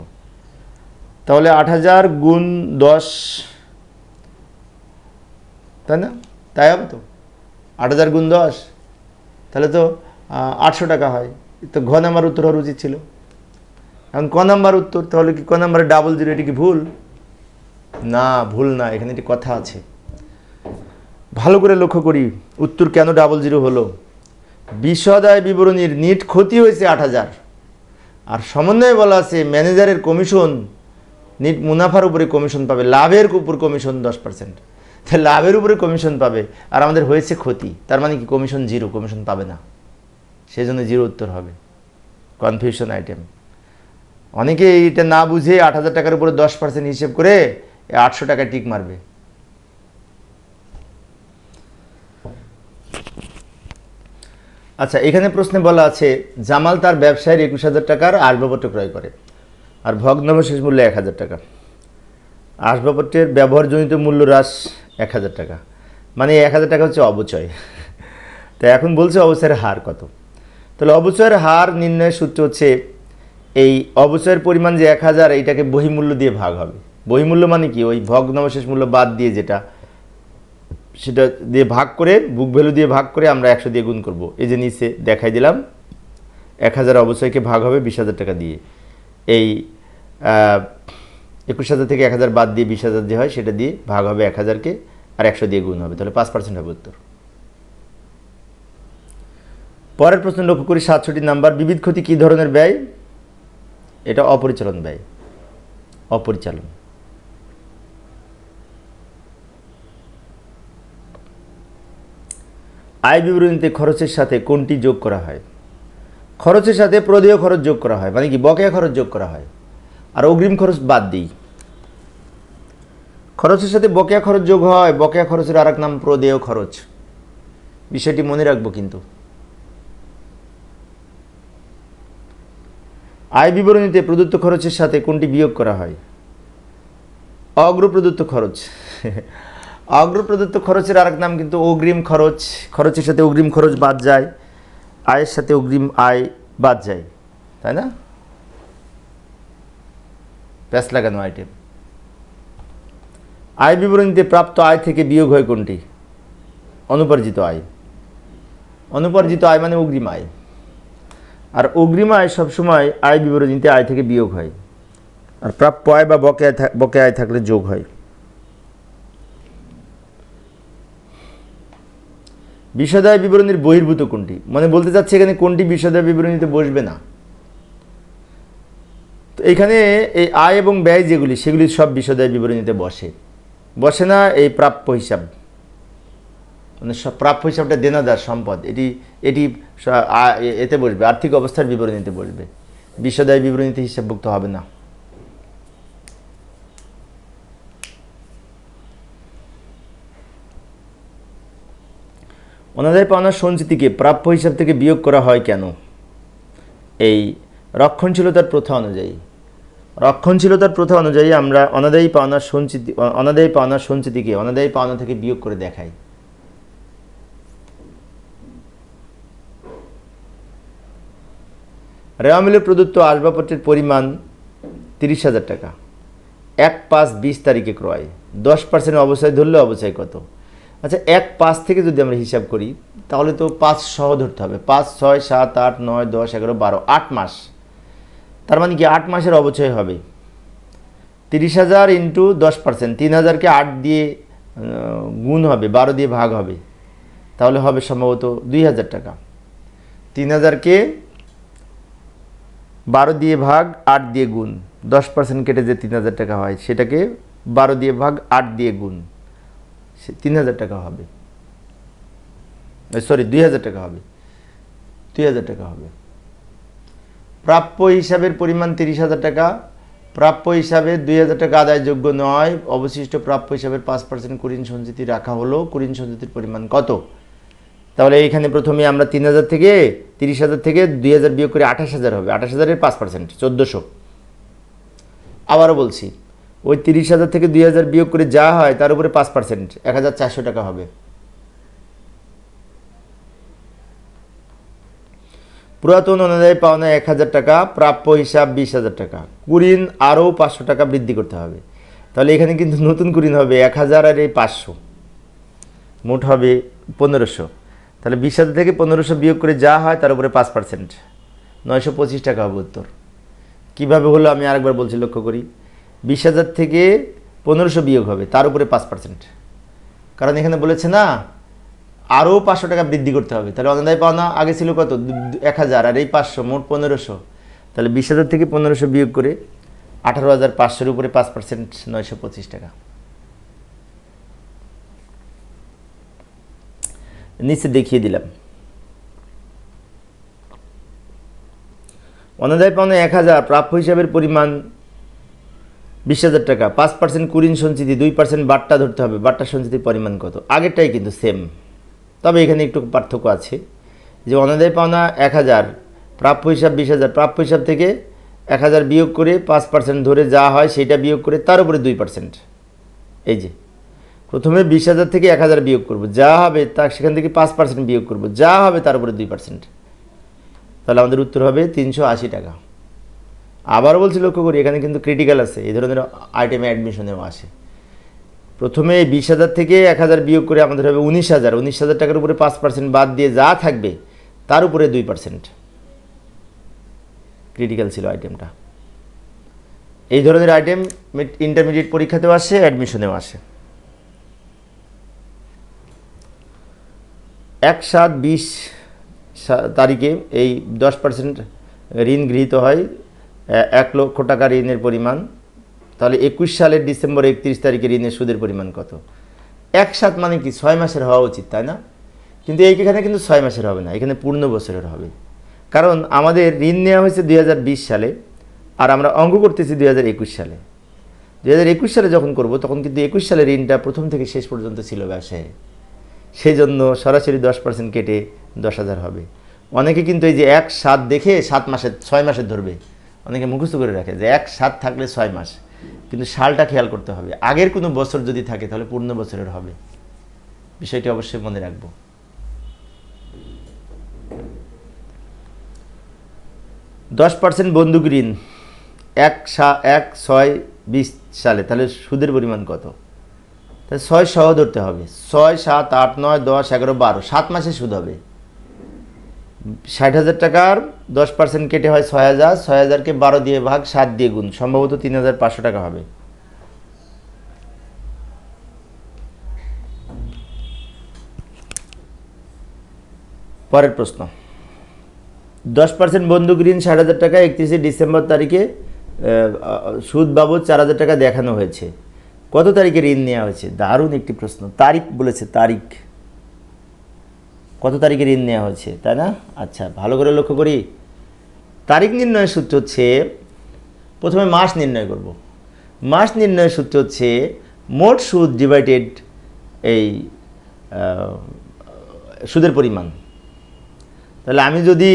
তাহলে 8,000 গুণ 10, তাই না? তাই হবে তো, 8,000 গুণ 10, তাহলে তো 800 টাকা হয়। তো ঘ নাম্বার উত্তর হওয়ার উচিত ছিল। এখন ক নাম্বার উত্তর, তাহলে কি ক নাম্বারে 00, এটি কি ভুল? না, ভুল না, এখানে একটি কথা আছে, ভালো করে লক্ষ্য করি উত্তর কেন 00 হলো। বিশদায় বিবরণীর নিট ক্ষতি হয়েছে 8,000, আর সমন্বয়ে বলা আছে ম্যানেজারের কমিশন, নিট মুনাফার উপরে কমিশন পাবে, লাভের উপর কমিশন 10%, তাহলে লাভের উপরে কমিশন পাবে, আর আমাদের হয়েছে ক্ষতি, তার মানে কি কমিশন 0, কমিশন পাবে না, সেজন্য 0 উত্তর হবে। Confusion item. অনেকে এটা না বুঝে 8,000 টাকার উপরে 10% হিসেব করে 800 টাকায় টিক মারবে। আচ্ছা, এখানে প্রশ্নে বলা আছে জামাল তার ব্যবসায়ের 21,000 টাকার আসবাবপত্র ক্রয় করে, আর ভগ্নাবশেষ মূল্য 1,000 টাকা। আসবাবপত্রের ব্যবহারজনিত মূল্য হ্রাস 1,000 টাকা, মানে 1,000 টাকা হচ্ছে অবচয়। তো এখন বলছে অবচয়ের হার কত। তাহলে অবচয়ের হার নির্ণয়ের সূত্র হচ্ছে এই অবচয়ের পরিমাণ যে 1,000, এইটাকে বহিমূল্য দিয়ে ভাগ হবে। বহিমূল্য মানে কি, ওই ভগ্নাবশেষ মূল্য বাদ দিয়ে যেটা, সেটা দিয়ে ভাগ করে, বুক ভ্যালু দিয়ে ভাগ করে আমরা 100 দিয়ে গুণ করব। এই যে নিচে দেখাই দিলাম, 1,000 অবচয়কে ভাগ হবে 20,000 টাকা দিয়ে। এই 21,000 থেকে 1,000 বাদ দিয়ে 20,000 যে হয় সেটা দিয়ে ভাগ হবে 1,000কে, আর 100 দিয়ে গুণ হবে, তাহলে 5% হবে উত্তর। পরের প্রশ্ন লক্ষ্য করি 67 নাম্বার, বিবিধ ক্ষতি কী ধরনের ব্যয়? এটা অপরিচালন ব্যয়, অপরিচালন। আয় বিবরণীতে খরচের সাথে কোনটি যোগ করা হয়? খরচের সাথে প্রদেয় খরচ যোগ করা হয়, মানে কি বকেয়া খরচ যোগ করা হয়, আর অগ্রিম খরচ বাদ দিই। খরচের সাথে বকেয়া খরচ যোগ হয়, বকেয়া খরচের আরেক নাম প্রদেয় খরচ, বিষয়টি মনে রাখবো কিন্তু। আয় বিবরণীতে প্রদত্ত খরচের সাথে কোনটি বিয়োগ করা হয়? অগ্রপ্রদত্ত খরচ। অগ্রপ্রদত্ত খরচের আরেক নাম কিন্তু অগ্রিম খরচ। খরচের সাথে অগ্রিম খরচ বাদ যায়, আয়ের সাথে অগ্রিম আয় বাদ যায়, তাই না? প্যাচ লাগানো আইটেম। আয় বিবরণীতে প্রাপ্ত আয় থেকে বিয়োগ হয় কোনটি? অনুপার্জিত আয়। অনুপার্জিত আয় মানে অগ্রিম আয়, আর অগ্রিম আয় সবসময় আয় বিবরণীতে আয় থেকে বিয়োগ হয়, আর প্রাপ্য আয় বা বকেয়া আয় থাকলে যোগ হয়। বিশদায় বিবরণীর বহির্ভূত কোনটি? মানে বলতে চাচ্ছে এখানে কোনটি বিশদায় বিবরণীতে বসবে না। তো এখানে এই আয় এবং ব্যয় যেগুলি, সেগুলি সব বিশদায় বিবরণীতে বসে। বসে না এই প্রাপ্য হিসাব, মানে সব প্রাপ্য হিসাবটা দেনাদার সম্পদ, এটি এতে বসবে, আর্থিক অবস্থার বিবরণীতে বসবে, বিশদায় বিবরণীতে হিসাবভুক্ত হবে না। অনাদায় পাওনার সঞ্চিতিকে প্রাপ্য হিসাব থেকে বিয়োগ করা হয় কেন? এই রক্ষণশীলতার প্রথা অনুযায়ী। রক্ষণশীলতার প্রথা অনুযায়ী আমরা অনাদায়ী পাওনার সঞ্চিতিকে অনাদায়ী পাওনা থেকে বিয়োগ করে দেখাই। রেওয়া মিলে প্রদত্ত আসবাবপত্রের পরিমাণ 30,000 টাকা, 1/5/20 তারিখে ক্রয়, 10% অবচয় ধরলে অবচয় কত? আচ্ছা, 1/5 থেকে যদি আমরা হিসাব করি তাহলে তো 5 সহ ধরতে হবে, 5, 6, 7, 8, 9, 10, 11, 12, 8 মাস। তার মানে কি 8 মাসের অবচয় হবে 30,000 ইন্টু 10%, 3,000কে 8 দিয়ে গুণ হবে, 12 দিয়ে ভাগ হবে, তাহলে হবে সম্ভবত 2,000 টাকা। 3,000কে 12 দিয়ে ভাগ 8 দিয়ে গুণ, 10% কেটে যে 3,000 টাকা হয় সেটাকে 12 দিয়ে ভাগ 8 দিয়ে গুণ, 3,000 টাকা হবে। সরি 2000 টাকা হবে, 2000 টাকা হবে। প্রাপ্য হিসাবের পরিমাণ 30,000 টাকা, প্রাপ্য হিসাবে 2000 টাকা আদায়যোগ্য নয়, অবশিষ্ট প্রাপ্য হিসাবের 5% কুরিন সঞ্চিতি রাখা হলো, কুরিন সঞ্চিতির পরিমাণ কত? তাহলে এইখানে প্রথমে আমরা 3000 থেকে 30,000 থেকে 2000 বিয়োগ করে 28,000 হবে, 28,000-এর 5% 1400। আবারও বলছি, ওই 30,000 থেকে 2000 বিয়োগ করে যা হয় তার উপরে 5% 1400 টাকা হবে। পুরাতন অনুযায়ী পাওনা 1000 টাকা, প্রাপ্য হিসাব 20,000 টাকা, কুরিন আরও 500 টাকা বৃদ্ধি করতে হবে। তাহলে এখানে কিন্তু নতুন কুরিন হবে 1000 আর এই 500, মোট হবে 1500। তাহলে 20,000 থেকে 1500 বিয়োগ করে যা হয় তার উপরে 5% 925 টাকা হবে উত্তর। কীভাবে হলো আমি আরেকবার বলছি, লক্ষ্য করি। 20,000 থেকে 1500 বিয়োগ হবে, তার উপরে 5%, কারণ এখানে বলেছে না আরও 500 টাকা বৃদ্ধি করতে হবে। তাহলে অনাদায় পাওনা আগে ছিল কত? 1000 আর এই 500, মোট 1500। তাহলে 20,000 থেকে 1500 বিয়োগ করে 18,500-এর উপরে 5% 925 টাকা। নিচে দেখিয়ে দিলাম। অনাদায় পাওনা 1000, প্রাপ্য হিসাবের পরিমাণ 20,000 টাকা, 5% কুরিন সঞ্চিতি, 2% বাট্টা ধরতে হবে। বাট্টা সঞ্চিতির পরিমাণ কত? আগেরটাই কিন্তু সেম, তবে এখানে একটু পার্থক্য আছে যে অনাদায় পাওনা 1000, প্রাপ্য হিসাব 20,000, প্রাপ্য হিসাব থেকে 1000 বিয়োগ করে 5% ধরে যা হয় সেটা বিয়োগ করে তার উপরে 2%। এই যে প্রথমে 20,000 থেকে 1000 বিয়োগ করব, যা হবে তা সেখান থেকে 5% বিয়োগ করব, যা হবে তার উপরে 2%। তাহলে আমাদের উত্তর হবে 380 টাকা। আবারও বলছি, লক্ষ্য করি এখানে কিন্তু ক্রিটিক্যাল আছে, এই ধরনের আইটেমে অ্যাডমিশনেও আসে। প্রথমে 20,000 থেকে 1000 বিয়োগ করে আমাদের হবে 19,000, 19,000 টাকার উপরে 5% বাদ দিয়ে যা থাকবে তার উপরে 2%। ক্রিটিক্যাল ছিল আইটেমটা। এই ধরনের আইটেম ইন্টারমিডিয়েট পরীক্ষাতেও আসে, অ্যাডমিশনেও আসে। 1/7/20 তারিখে এই 10% ঋণ গৃহীত হয়, 1 লক্ষ টাকা ঋণের পরিমাণ। তাহলে 21 সালের ডিসেম্বর 31 তারিখে ঋণের সুদের পরিমাণ কত? 1/7 মানে কি 6 মাসের হওয়া উচিত, তাই না? কিন্তু এইখানে কিন্তু 6 মাসের হবে না, এখানে পূর্ণ বছরের হবে। কারণ আমাদের ঋণ নেওয়া হয়েছে 2020 সালে, আর আমরা অঙ্ক করতেছি 2021 সালে। 2021 সালে যখন করব তখন কিন্তু 21 সালের ঋণটা প্রথম থেকে শেষ পর্যন্ত ছিল ব্যবসায়ে, সেই জন্য সরাসরি 10% কেটে 10,000 হবে। অনেকে কিন্তু এই যে 1/7 দেখে 7 মাসের 6 মাসের ধরবে, অনেকে মুখস্থ করে রাখে যে 1/7 থাকলে 6 মাস, কিন্তু সালটা খেয়াল করতে হবে। আগের কোনো বছর যদি থাকে তাহলে পূর্ণ বছরের হবে, বিষয়টি অবশ্যই মনে রাখব। %, বন্দুক ঋণ 1/6/20 সালে, তাহলে সুদের পরিমাণ কত? তাহলে 6 সহ ধরতে হবে, 6, 7, 8, 9, 10, 11, 12, 7 মাসে সুদ হবে। 60,000 টাকার 10% কেটে হয় 6,000, 6,000-কে 12 দিয়ে ভাগ 7 দিয়ে গুণ, সম্ভবত 3,500 টাকা হবে। পরের প্রশ্ন, 10% বন্দুক ঋণ 60,000 টাকা 31 ডিসেম্বর তারিখে সুদ বাবদ 4,000 টাকা দেখানো হয়েছে। কত তারিখে ঋণ নেওয়া হয়েছে? দারুণ একটি প্রশ্ন, তারিখ বলেছে, তারিখ কত তারিখে ঋণ নেওয়া হয়েছে, তাই না? আচ্ছা, ভালো করে লক্ষ্য করি। তারিখ নির্ণয়ের সূত্র হচ্ছে, প্রথমে মাস নির্ণয় করব। মাস নির্ণয়ের সূত্র হচ্ছে মোট সুদ ডিভাইডেড এই সুদের পরিমাণ। তাহলে আমি যদি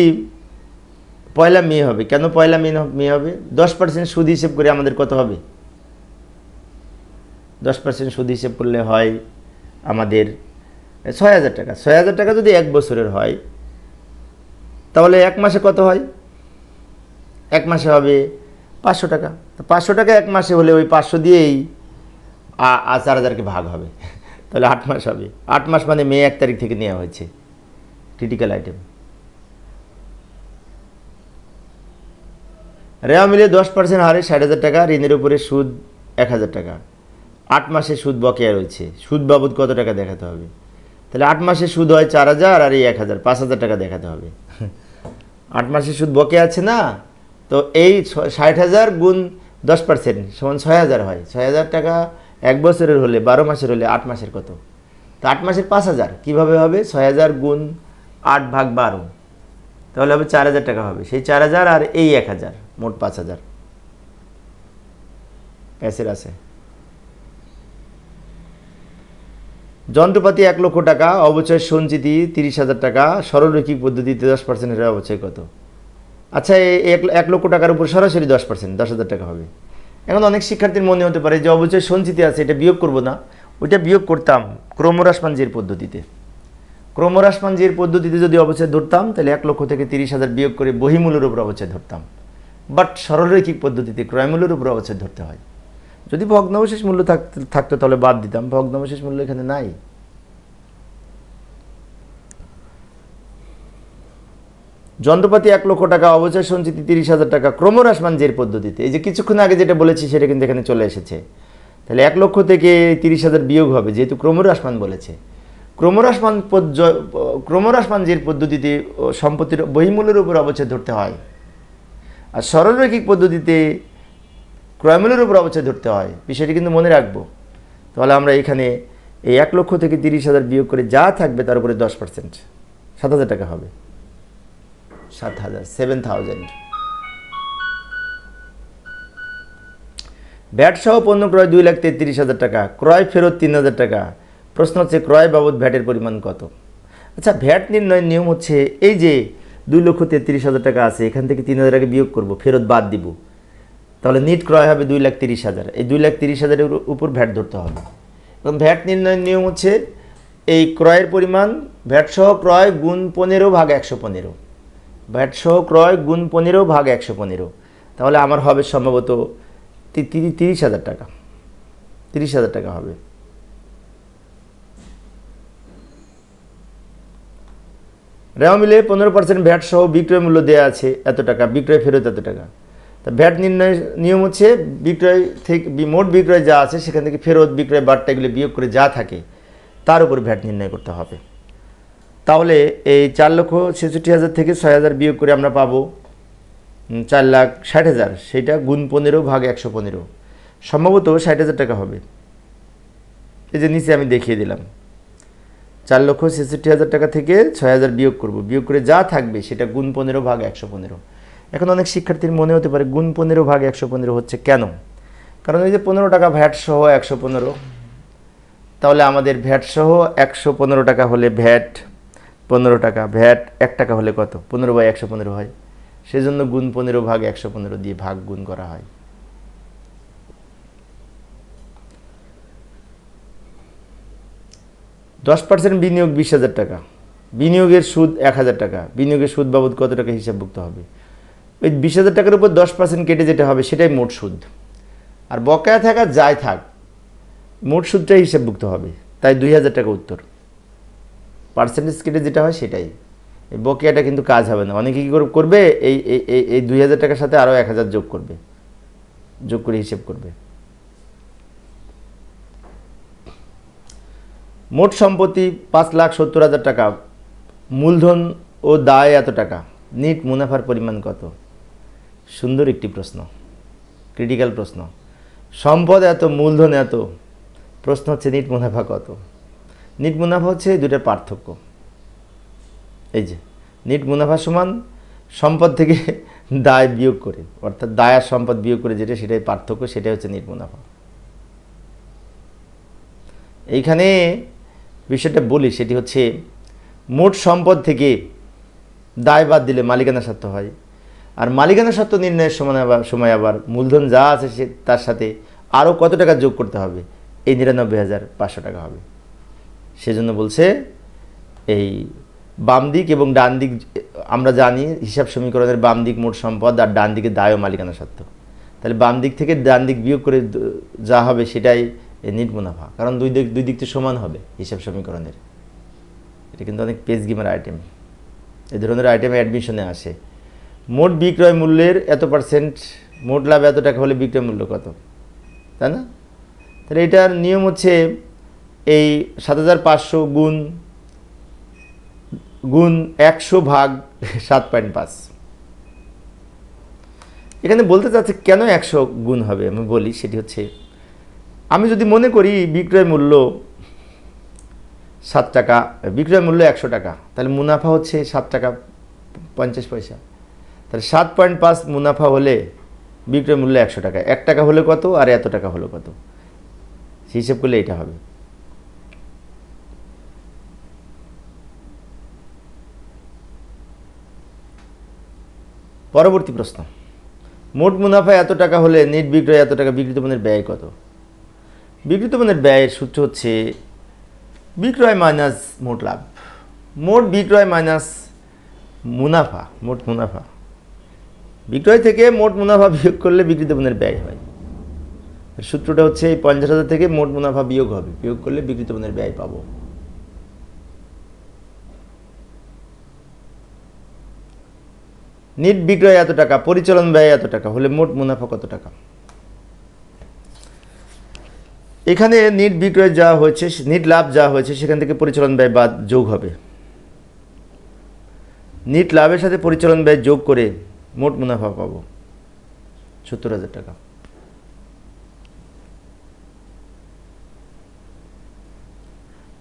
পয়লা মে হবে, কেন পয়লা মে হবে? 10% সুদ হিসেব করে আমাদের কত হবে? 10% সুদ হিসেব করলে হয় আমাদের 6,000 টাকা। 6,000 টাকা যদি 1 বছরের হয় তাহলে 1 মাসে কত হয়? 1 মাসে হবে 500 টাকা। 500 টাকা 1 মাসে হলে ওই 500 দিয়েই 4,000-কে ভাগ হবে, তাহলে 8 মাস হবে। 8 মাস মানে মে 1 তারিখ থেকে নেওয়া হয়েছে। Critical item. রেওয়া মিলে 10% হারে 60,000 টাকা, ঋণের উপরে সুদ 1,000 টাকা। 8 মাসে সুদ বকেয়া রয়েছে, সুদ বাবদ কত টাকা দেখাতে হবে? তাহলে 8 মাসে সুদ হয় 4,000 আর এই 1,000, 5,000 টাকা দেখাতে হবে। 8 মাসে সুদ বকেয়া আছে না, তো এই 60,000 গুণ 10% সমান 6,000 হয়। 6,000 টাকা 1 বছরের হলে, 12 মাসের হলে 8 মাসের কত? তো 8 মাসের 5,000 কীভাবে হবে? 6,000 গুণ 8 ভাগ 12, তাহলে হবে 4,000 টাকা হবে। সেই 4,000 আর এই 1,000, মোট 5,000। প্যাসের আছে। যন্ত্রপাতি 1 লক্ষ টাকা, অবচয় সঞ্চিতি 30,000 টাকা, সরলরৈখিক পদ্ধতিতে 10% অবচয় কত? আচ্ছা, এই 1 লক্ষ টাকার উপর সরাসরি 10%, 10,000 টাকা হবে। এখন অনেক শিক্ষার্থীর মনে হতে পারে যে অবচয় সঞ্চিতি আছে, এটা বিয়োগ করব না? ওইটা বিয়োগ করতাম ক্রমহ্রাসমান-জের পদ্ধতিতে। ক্রমহ্রাসমান-জের পদ্ধতিতে যদি অবচয় ধরতাম, তাহলে 1 লক্ষ থেকে 30,000 বিয়োগ করে বহিমূল্যের উপর অবচয় ধরতাম। বাট সরলরৈখিক পদ্ধতিতে ক্রয়মূল্যের উপর অবচয় ধরতে হয়। যদি ভগ্নাবশেষ মূল্য থাকতো তাহলে বাদ দিতাম, ভগ্নাবশেষ মূল্য এখানে নাই। যন্ত্রপাতি 1 লক্ষ টাকা, অবচয় সঞ্চিতি 30,000 টাকা, ক্রমহ্রাসমান-জের পদ্ধতিতে। এই যে কিছুক্ষণ আগে যেটা বলেছি সেটা কিন্তু এখানে চলে এসেছে। তাহলে 1 লক্ষ থেকে 30,000 বিয়োগ হবে, যেহেতু ক্রমহ্রাসমান বলেছে। ক্রমহ্রাসমান-জের পদ্ধতিতে সম্পত্তির বহিমূল্যের উপর অবচয় ধরতে হয়, আর সরলরৈখিক পদ্ধতিতে ক্রয়মূল্যের উপর অবচয় ধরতে হয়। বিষয়টি কিন্তু মনে রাখবো। তাহলে আমরা এখানে এই 1 লক্ষ থেকে 30,000 বিয়োগ করে যা থাকবে তার উপরে 10%, 7,000 টাকা হবে। 7,000 ভ্যাট সহ পণ্য ক্রয় 2,33,000 টাকা, ক্রয় ফেরত 3,000 টাকা। প্রশ্ন হচ্ছে ক্রয় বাবদ ভ্যাটের পরিমাণ কত? আচ্ছা, ভ্যাট নির্ণয়ের নিয়ম হচ্ছে এই যে 2,33,000 টাকা আছে, এখান থেকে 3,000 টাকা বিয়োগ করব, ফেরত বাদ দিব, তাহলে নিট ক্রয় হবে 2,30,000। এই 2,30,000-এর উপর ভ্যাট ধরতে হবে। এবং ভ্যাট নির্ণয়ের নিয়ম হচ্ছে এই ক্রয়ের পরিমাণ ভ্যাট সহ ক্রয় গুণ 15 ভাগ 115, ভ্যাট সহ ক্রয় গুণ 15 ভাগ 115। তাহলে আমার হবে সম্ভবত 30,000 টাকা, 30,000 টাকা হবে। রেওয়া মিলে 15% ভ্যাট সহ বিক্রয় মূল্য দেওয়া আছে এত টাকা, বিক্রয় ফেরত এত টাকা। তা ভ্যাট নির্ণয়ের নিয়ম হচ্ছে বিক্রয় থেকে মোট বিক্রয় যা আছে সেখান থেকে ফেরত বিক্রয় বাট্টা এগুলো বিয়োগ করে যা থাকে তার উপর ভ্যাট নির্ণয় করতে হবে। তাহলে এই 4,66,000 থেকে 6,000 বিয়োগ করে আমরা পাবো 4,60,000, সেটা গুণ 15 ভাগ 115, সম্ভবত 60,000 টাকা হবে। এই যে নিচে আমি দেখিয়ে দিলাম, 4,66,000 টাকা থেকে 6,000 বিয়োগ করব, বিয়োগ করে যা থাকবে সেটা গুণ 15 ভাগ 115। এখন অনেক শিক্ষার্থীর মনে হতে পারে গুণ 15 ভাগ 115 হচ্ছে কেন? কারণ এই যে 15 টাকা ভ্যাট সহ 115, তাহলে আমাদের ভ্যাট সহ 115 টাকা হলে ভ্যাট 15 টাকা, ভ্যাট 1 টাকা হলে কত? 15/115 হয়। সেজন্য গুণ 15 ভাগ 115 দিয়ে ভাগ গুণ করা হয়। %% বিনিয়োগ 20,000 টাকা, বিনিয়োগের সুদ 1,000 টাকা, বিনিয়োগের সুদ বাবদ কত টাকা হিসাবভুক্ত হবে? ওই 20,000 টাকার উপর 10% কেটে যেটা হবে সেটাই মোট সুদ, আর বকেয়া থাকা যাই থাক মোট সুদটাই হিসাবভুক্ত হবে। তাই 2,000 টাকা উত্তর। পার্সেন্টেজ কেটে যেটা হয় সেটাই, এই বকেয়াটা কিন্তু কাজ হবে না। অনেকে কী করবে, এই 2,000 টাকার সাথে আরও 1,000 যোগ করবে, যোগ করে হিসেব করবে। মোট সম্পত্তি 5,70,000 টাকা, মূলধন ও দায় এত টাকা, নিট মুনাফার পরিমাণ কত? সুন্দর একটি প্রশ্ন, ক্রিটিক্যাল প্রশ্ন। সম্পদ এত, মূলধন এত, প্রশ্ন হচ্ছে নিট মুনাফা কত? নিট মুনাফা হচ্ছে এই দুটার পার্থক্য। এই যে নিট মুনাফা সমান সম্পদ থেকে দায় বিয়োগ করে, অর্থাৎ দায় আর সম্পদ বিয়োগ করে যেটা, সেটাই পার্থক্য, সেটাই হচ্ছে নিট মুনাফা। এইখানে বিষয়টা বলি, সেটি হচ্ছে মোট সম্পদ থেকে দায় বাদ দিলে মালিকানা সত্ত্ব হয়, আর মালিকানা সত্ত্ব নির্ণয়ের সময় আবার মূলধন যা আছে সে তার সাথে আরও কত টাকা যোগ করতে হবে? এই 99,500 টাকা হবে। সেজন্য বলছে এই বাম দিক এবং ডান দিক, আমরা জানি হিসাব সমীকরণের বাম দিক মোট সম্পদ আর ডান দিকে দায় ও মালিকানা সত্ত্ব। তাহলে বাম দিক থেকে ডান দিক বিয়োগ করে যা হবে সেটাই নিট মুনাফা, কারণ দুই দিক তো সমান হবে হিসাব সমীকরণের। এটা কিন্তু অনেক পেজ গেমের আইটেম, এই ধরনের আইটেমে অ্যাডমিশনে আসে। মোট বিক্রয় মূল্যের এত %, মোট লাভ এত টাকা হলে বিক্রয় মূল্য কত, তাই না? তাহলে এটার নিয়ম হচ্ছে এই 7,500 গুণ 100 ভাগ 7.5। এখানে বলতে চাচ্ছে কেন 100 গুণ হবে, আমি বলি। সেটি হচ্ছে, আমি যদি মনে করি বিক্রয় মূল্য 7 টাকা, বিক্রয় মূল্য 100 টাকা, তাহলে মুনাফা হচ্ছে 7 টাকা 50 পয়সা। তাহলে 7.5 মুনাফা হলে বিক্রয় মূল্য 100 টাকা, 1 টাকা হলে কত আর এত টাকা হলো কত, হিসেব করলে এটা হবে। পরবর্তী প্রশ্ন, মোট মুনাফা এত টাকা হলে নেট বিক্রয় এত টাকা, বিক্রিত পণ্যের ব্যয় কত? বিক্রিত পণ্যের ব্যয়ের সূত্র হচ্ছে বিক্রয় মাইনাস মোট লাভ, মোট বিক্রয় মাইনাস মুনাফা, মোট মুনাফা, বিক্রয় থেকে মোট মুনাফা বিয়োগ করলে বিক্রিত পণ্যের ব্যয় হয়। সূত্রটা হচ্ছে 50,000 থেকে মোট মুনাফা বিয়োগ হবে, বিয়োগ করলে বিক্রিত পণ্যের ব্যয় পাবো। নিট বিক্রয় এত টাকা, পরিচালন ব্যয় এত টাকা হলে মোট মুনাফা কত টাকা? এখানে নিট বিক্রয় যা হয়েছে, নিট লাভ যা হয়েছে সেখান থেকে পরিচালন ব্যয় বাদ যোগ হবে। নিট লাভের সাথে পরিচালন ব্যয় যোগ করে মোট মুনাফা পাবো 70,000 টাকা।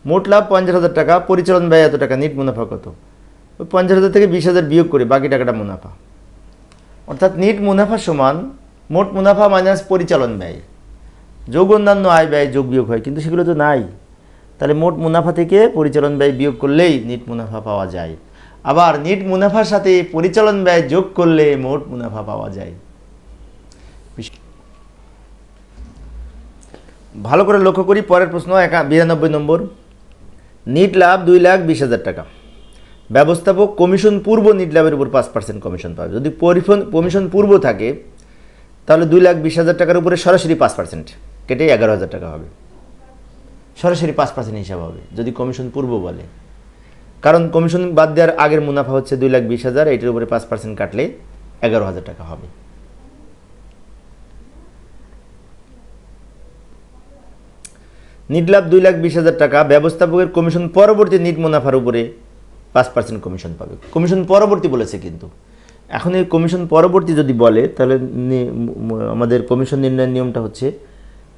মোট লাভ 50,000 টাকা, পরিচালন ব্যয় এত টাকা, নিট মুনাফা কত? 50,000 থেকে 20,000 বিয়োগ করে বাকি টাকাটা মুনাফা, অর্থাৎ নিট মুনাফা সমান মোট মুনাফা মাইনাস পরিচালন ব্যয় যোগ অন্যান্য আয় ব্যয় যোগ বিয়োগ হয়, কিন্তু সেগুলো তো নাই। তাহলে মোট মুনাফা থেকে পরিচালন ব্যয় বিয়োগ করলেই নিট মুনাফা পাওয়া যায়। আবার নিট মুনাফার সাথে পরিচালন ব্যয় যোগ করলে মোট মুনাফা পাওয়া যায়। ভালো করে লক্ষ্য করি পরের প্রশ্ন 92 নম্বর, নিট লাভ 2,20,000 টাকা, ব্যবস্থাপক কমিশন পূর্ব নিট লাভের উপর 5% কমিশন পাবে। যদি কমিশন পূর্ব থাকে তাহলে 2,20,000 টাকার উপরে সরাসরি 5% কেটে 11,000 টাকা হবে, সরাসরি 5% হিসাব হবে যদি কমিশন পূর্ব বলে। কারণ কমিশন বাদ দেওয়ার আগের মুনাফা হচ্ছে 2,20,000, এটার উপরে 5% কাটলে 11,000 টাকা হবে। নিট লাভ 2,20,000 টাকা, ব্যবস্থাপকের কমিশন পরবর্তী নিট মুনাফার উপরে 5% কমিশন পাবে। কমিশন পরবর্তী বলেছে, কিন্তু এখন এই কমিশন পরবর্তী যদি বলে তাহলে আমাদের কমিশন নির্ণয়ের নিয়মটা হচ্ছে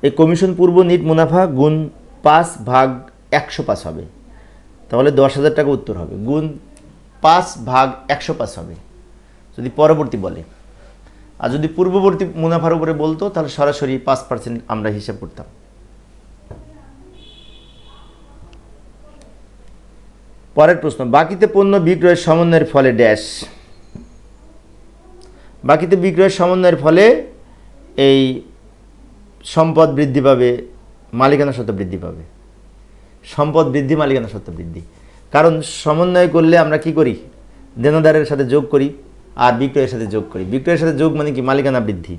এই কমিশন পূর্ব নিট মুনাফা গুণ 5/105 হবে, তাহলে 10,000 টাকা উত্তর হবে, গুণ 5/105 হবে যদি পরবর্তী বলে। আর যদি পূর্ববর্তী মুনাফার উপরে বলতো তাহলে সরাসরি 5% আমরা হিসাব করতাম। পরের প্রশ্ন, বাকিতে পণ্য বিক্রয়ের সমন্বয়ের ফলে ড্যাশ, বাকিতে বিক্রয়ের সমন্বয়ের ফলে এই সম্পদ বৃদ্ধি পাবে, মালিকানা সত্ত্ব বৃদ্ধি পাবে, সম্পদ বৃদ্ধি মালিকানা সত্ত্ব বৃদ্ধি। কারণ সমন্বয় করলে আমরা কি করি, দেনাদারের সাথে যোগ করি আর বিক্রয়ের সাথে যোগ করি। বিক্রয়ের সাথে যোগ মানে কি, মালিকানা বৃদ্ধি।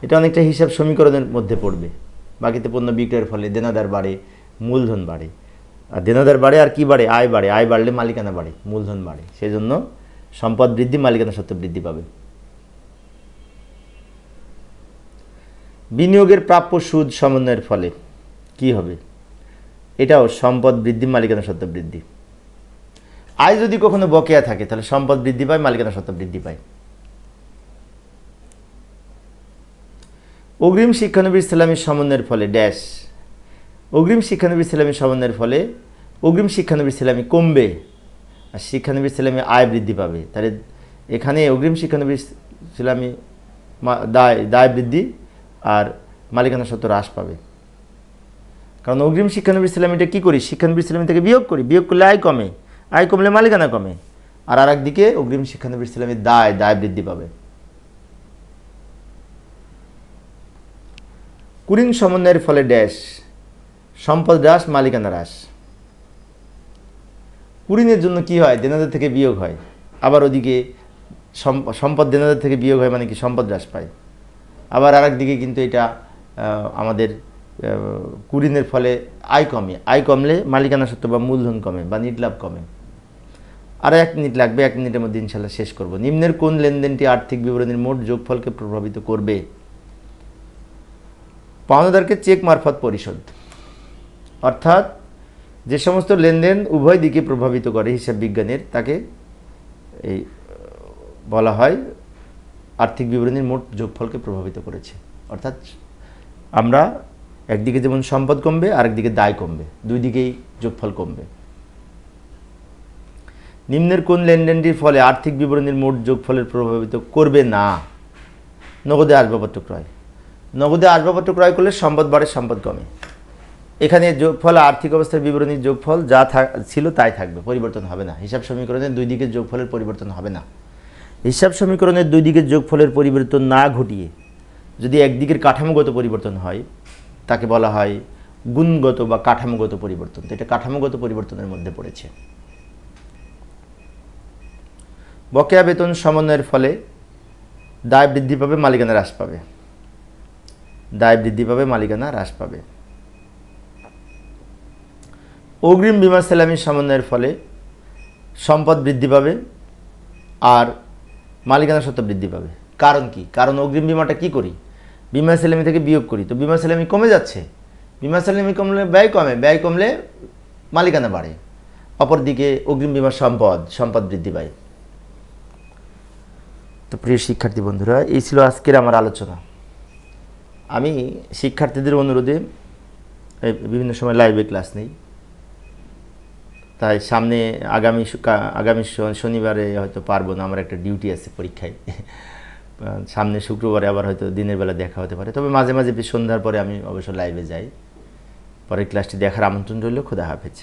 এটা অনেকটা হিসাব সমীকরণের মধ্যে পড়বে। বাকিতে পণ্য বিক্রয়ের ফলে দেনাদার বাড়ে, মূলধন বাড়ে, আর দেনাদার বাড়ে আর কি বাড়ে, আয় বাড়ে, আয় বাড়লে মালিকানা বাড়ে, মূলধন বাড়ে, সেই জন্য সম্পদ বৃদ্ধি মালিকানা সত্ত্ব বৃদ্ধি পাবে। বিনিয়োগের প্রাপ্য সুদ সমন্বয়ের ফলে কি হবে, এটাও সম্পদ বৃদ্ধি মালিকানা সত্ত্ব বৃদ্ধি। আয় যদি কখনো বকেয়া থাকে তাহলে সম্পদ বৃদ্ধি পায়, মালিকানা সত্ত্ব বৃদ্ধি পায়। অগ্রিম শিক্ষানবিশ ইসলামী সমন্বয়ের ফলে ড্যাশ, অগ্রিম শিক্ষানবিশ ইসলামী সমন্বয়ের ফলে অগ্রিম শিক্ষানবিশ ইসলামী কমবে আর শিক্ষানবিশ ইসলামী আয় বৃদ্ধি পাবে। তাহলে এখানে অগ্রিম শিক্ষানবিশ ইসলামী দায় বৃদ্ধি আর মালিকানা সত্ত্ব হ্রাস পাবে। কারণ অগ্রিম শিক্ষানবিশ ইসলামীটা কী করি, শিক্ষানবিশ ইসলামী থেকে বিয়োগ করি, বিয়োগ করলে আয় কমে, আয় কমলে মালিকানা কমে, আর একদিকে অগ্রিম শিক্ষানবিশ ইসলামীর দায় বৃদ্ধি পাবে। কুরিন সমন্বয়ের ফলে ড্যাশ, সম্পদ হ্রাস মালিকানা হ্রাস। কুরিনের জন্য কি হয়, দেনাদার থেকে বিয়োগ হয়, আবার ওদিকে সম্পদ দেনাদার থেকে বিয়োগ হয় মানে কি, সম্পদ হ্রাস পায়। আবার আরেকদিকে কিন্তু এটা আমাদের কুরিনের ফলে আয় কমে, আয় কমলে মালিকানা সত্ত্ব বা মূলধন কমে বা নিট লাভ কমে। আর 1 মিনিট লাগবে, 1 মিনিটের মধ্যে ইনশাল্লাহ শেষ করব। নিম্নের কোন লেনদেনটি আর্থিক বিবরণীর মোট যোগফলকে প্রভাবিত করবে? পাওনাদারকে চেক মারফত পরিশোধ, অর্থাৎ যে সমস্ত লেনদেন উভয় দিকে প্রভাবিত করে হিসাব বিজ্ঞানের, তাকে এই বলা হয় আর্থিক বিবরণীর মোট যোগফলকে প্রভাবিত করেছে। অর্থাৎ আমরা একদিকে যেমন সম্পদ কমবে, আরেকদিকে দায় কমবে, দুই দিকেই যোগফল কমবে। নিম্নের কোন লেনদেনটির ফলে আর্থিক বিবরণীর মোট যোগফলের প্রভাবিত করবে না? নগদে আসবাবপত্র ক্রয়। নগদে আসবাবপত্র ক্রয় করলে সম্পদ বাড়ে, সম্পদ কমে। এখানে যোগফল আর্থিক অবস্থার বিবরণীর যোগফল যা ছিল তাই থাকবে, পরিবর্তন হবে না। হিসাব সমীকরণের দুই দিকের যোগফলের পরিবর্তন হবে না। হিসাব সমীকরণের দুই দিকের যোগফলের পরিবর্তন না ঘটিয়ে যদি একদিকের কাঠামোগত পরিবর্তন হয় তাকে বলা হয় গুণগত বা কাঠামোগত পরিবর্তন। তো এটা কাঠামোগত পরিবর্তনের মধ্যে পড়েছে। বকেয়া বেতন সমন্বয়ের ফলে দায় বৃদ্ধি পাবে, মালিকানা হ্রাস পাবে। দায় বৃদ্ধি পাবে, মালিকানা হ্রাস পাবে। অগ্রিম বীমা সেলামি সমন্বয়ের ফলে সম্পদ বৃদ্ধি পাবে আর মালিকানা সত্ত্ব বৃদ্ধি পাবে। কারণ কি? কারণ অগ্রিম বীমাটা কি করি? বীমা সেলামি থেকে বিয়োগ করি, তো বীমা সেলামি কমে যাচ্ছে। বীমা সেলামি কমলে ব্যয় কমে, ব্যয় কমলে মালিকানা বাড়ে। অপরদিকে অগ্রিম বীমার সম্পদ বৃদ্ধি পায়। তো প্রিয় শিক্ষার্থী বন্ধুরা, এই ছিল আজকের আমার আলোচনা। আমি শিক্ষার্থীদের অনুরোধে বিভিন্ন সময় লাইভে ক্লাস নেই, তাই সামনে আগামী শনিবারে হয়তো পারবো না, আমার একটা ডিউটি আছে পরীক্ষায়। সামনে শুক্রবারে আবার হয়তো দিনের বেলা দেখা হতে পারে, তবে মাঝে মাঝে সন্ধ্যার পরে আমি অবশ্য লাইভে যাই। পরের ক্লাসটি দেখার আমন্ত্রণ রইল। খোদা হাফেজ।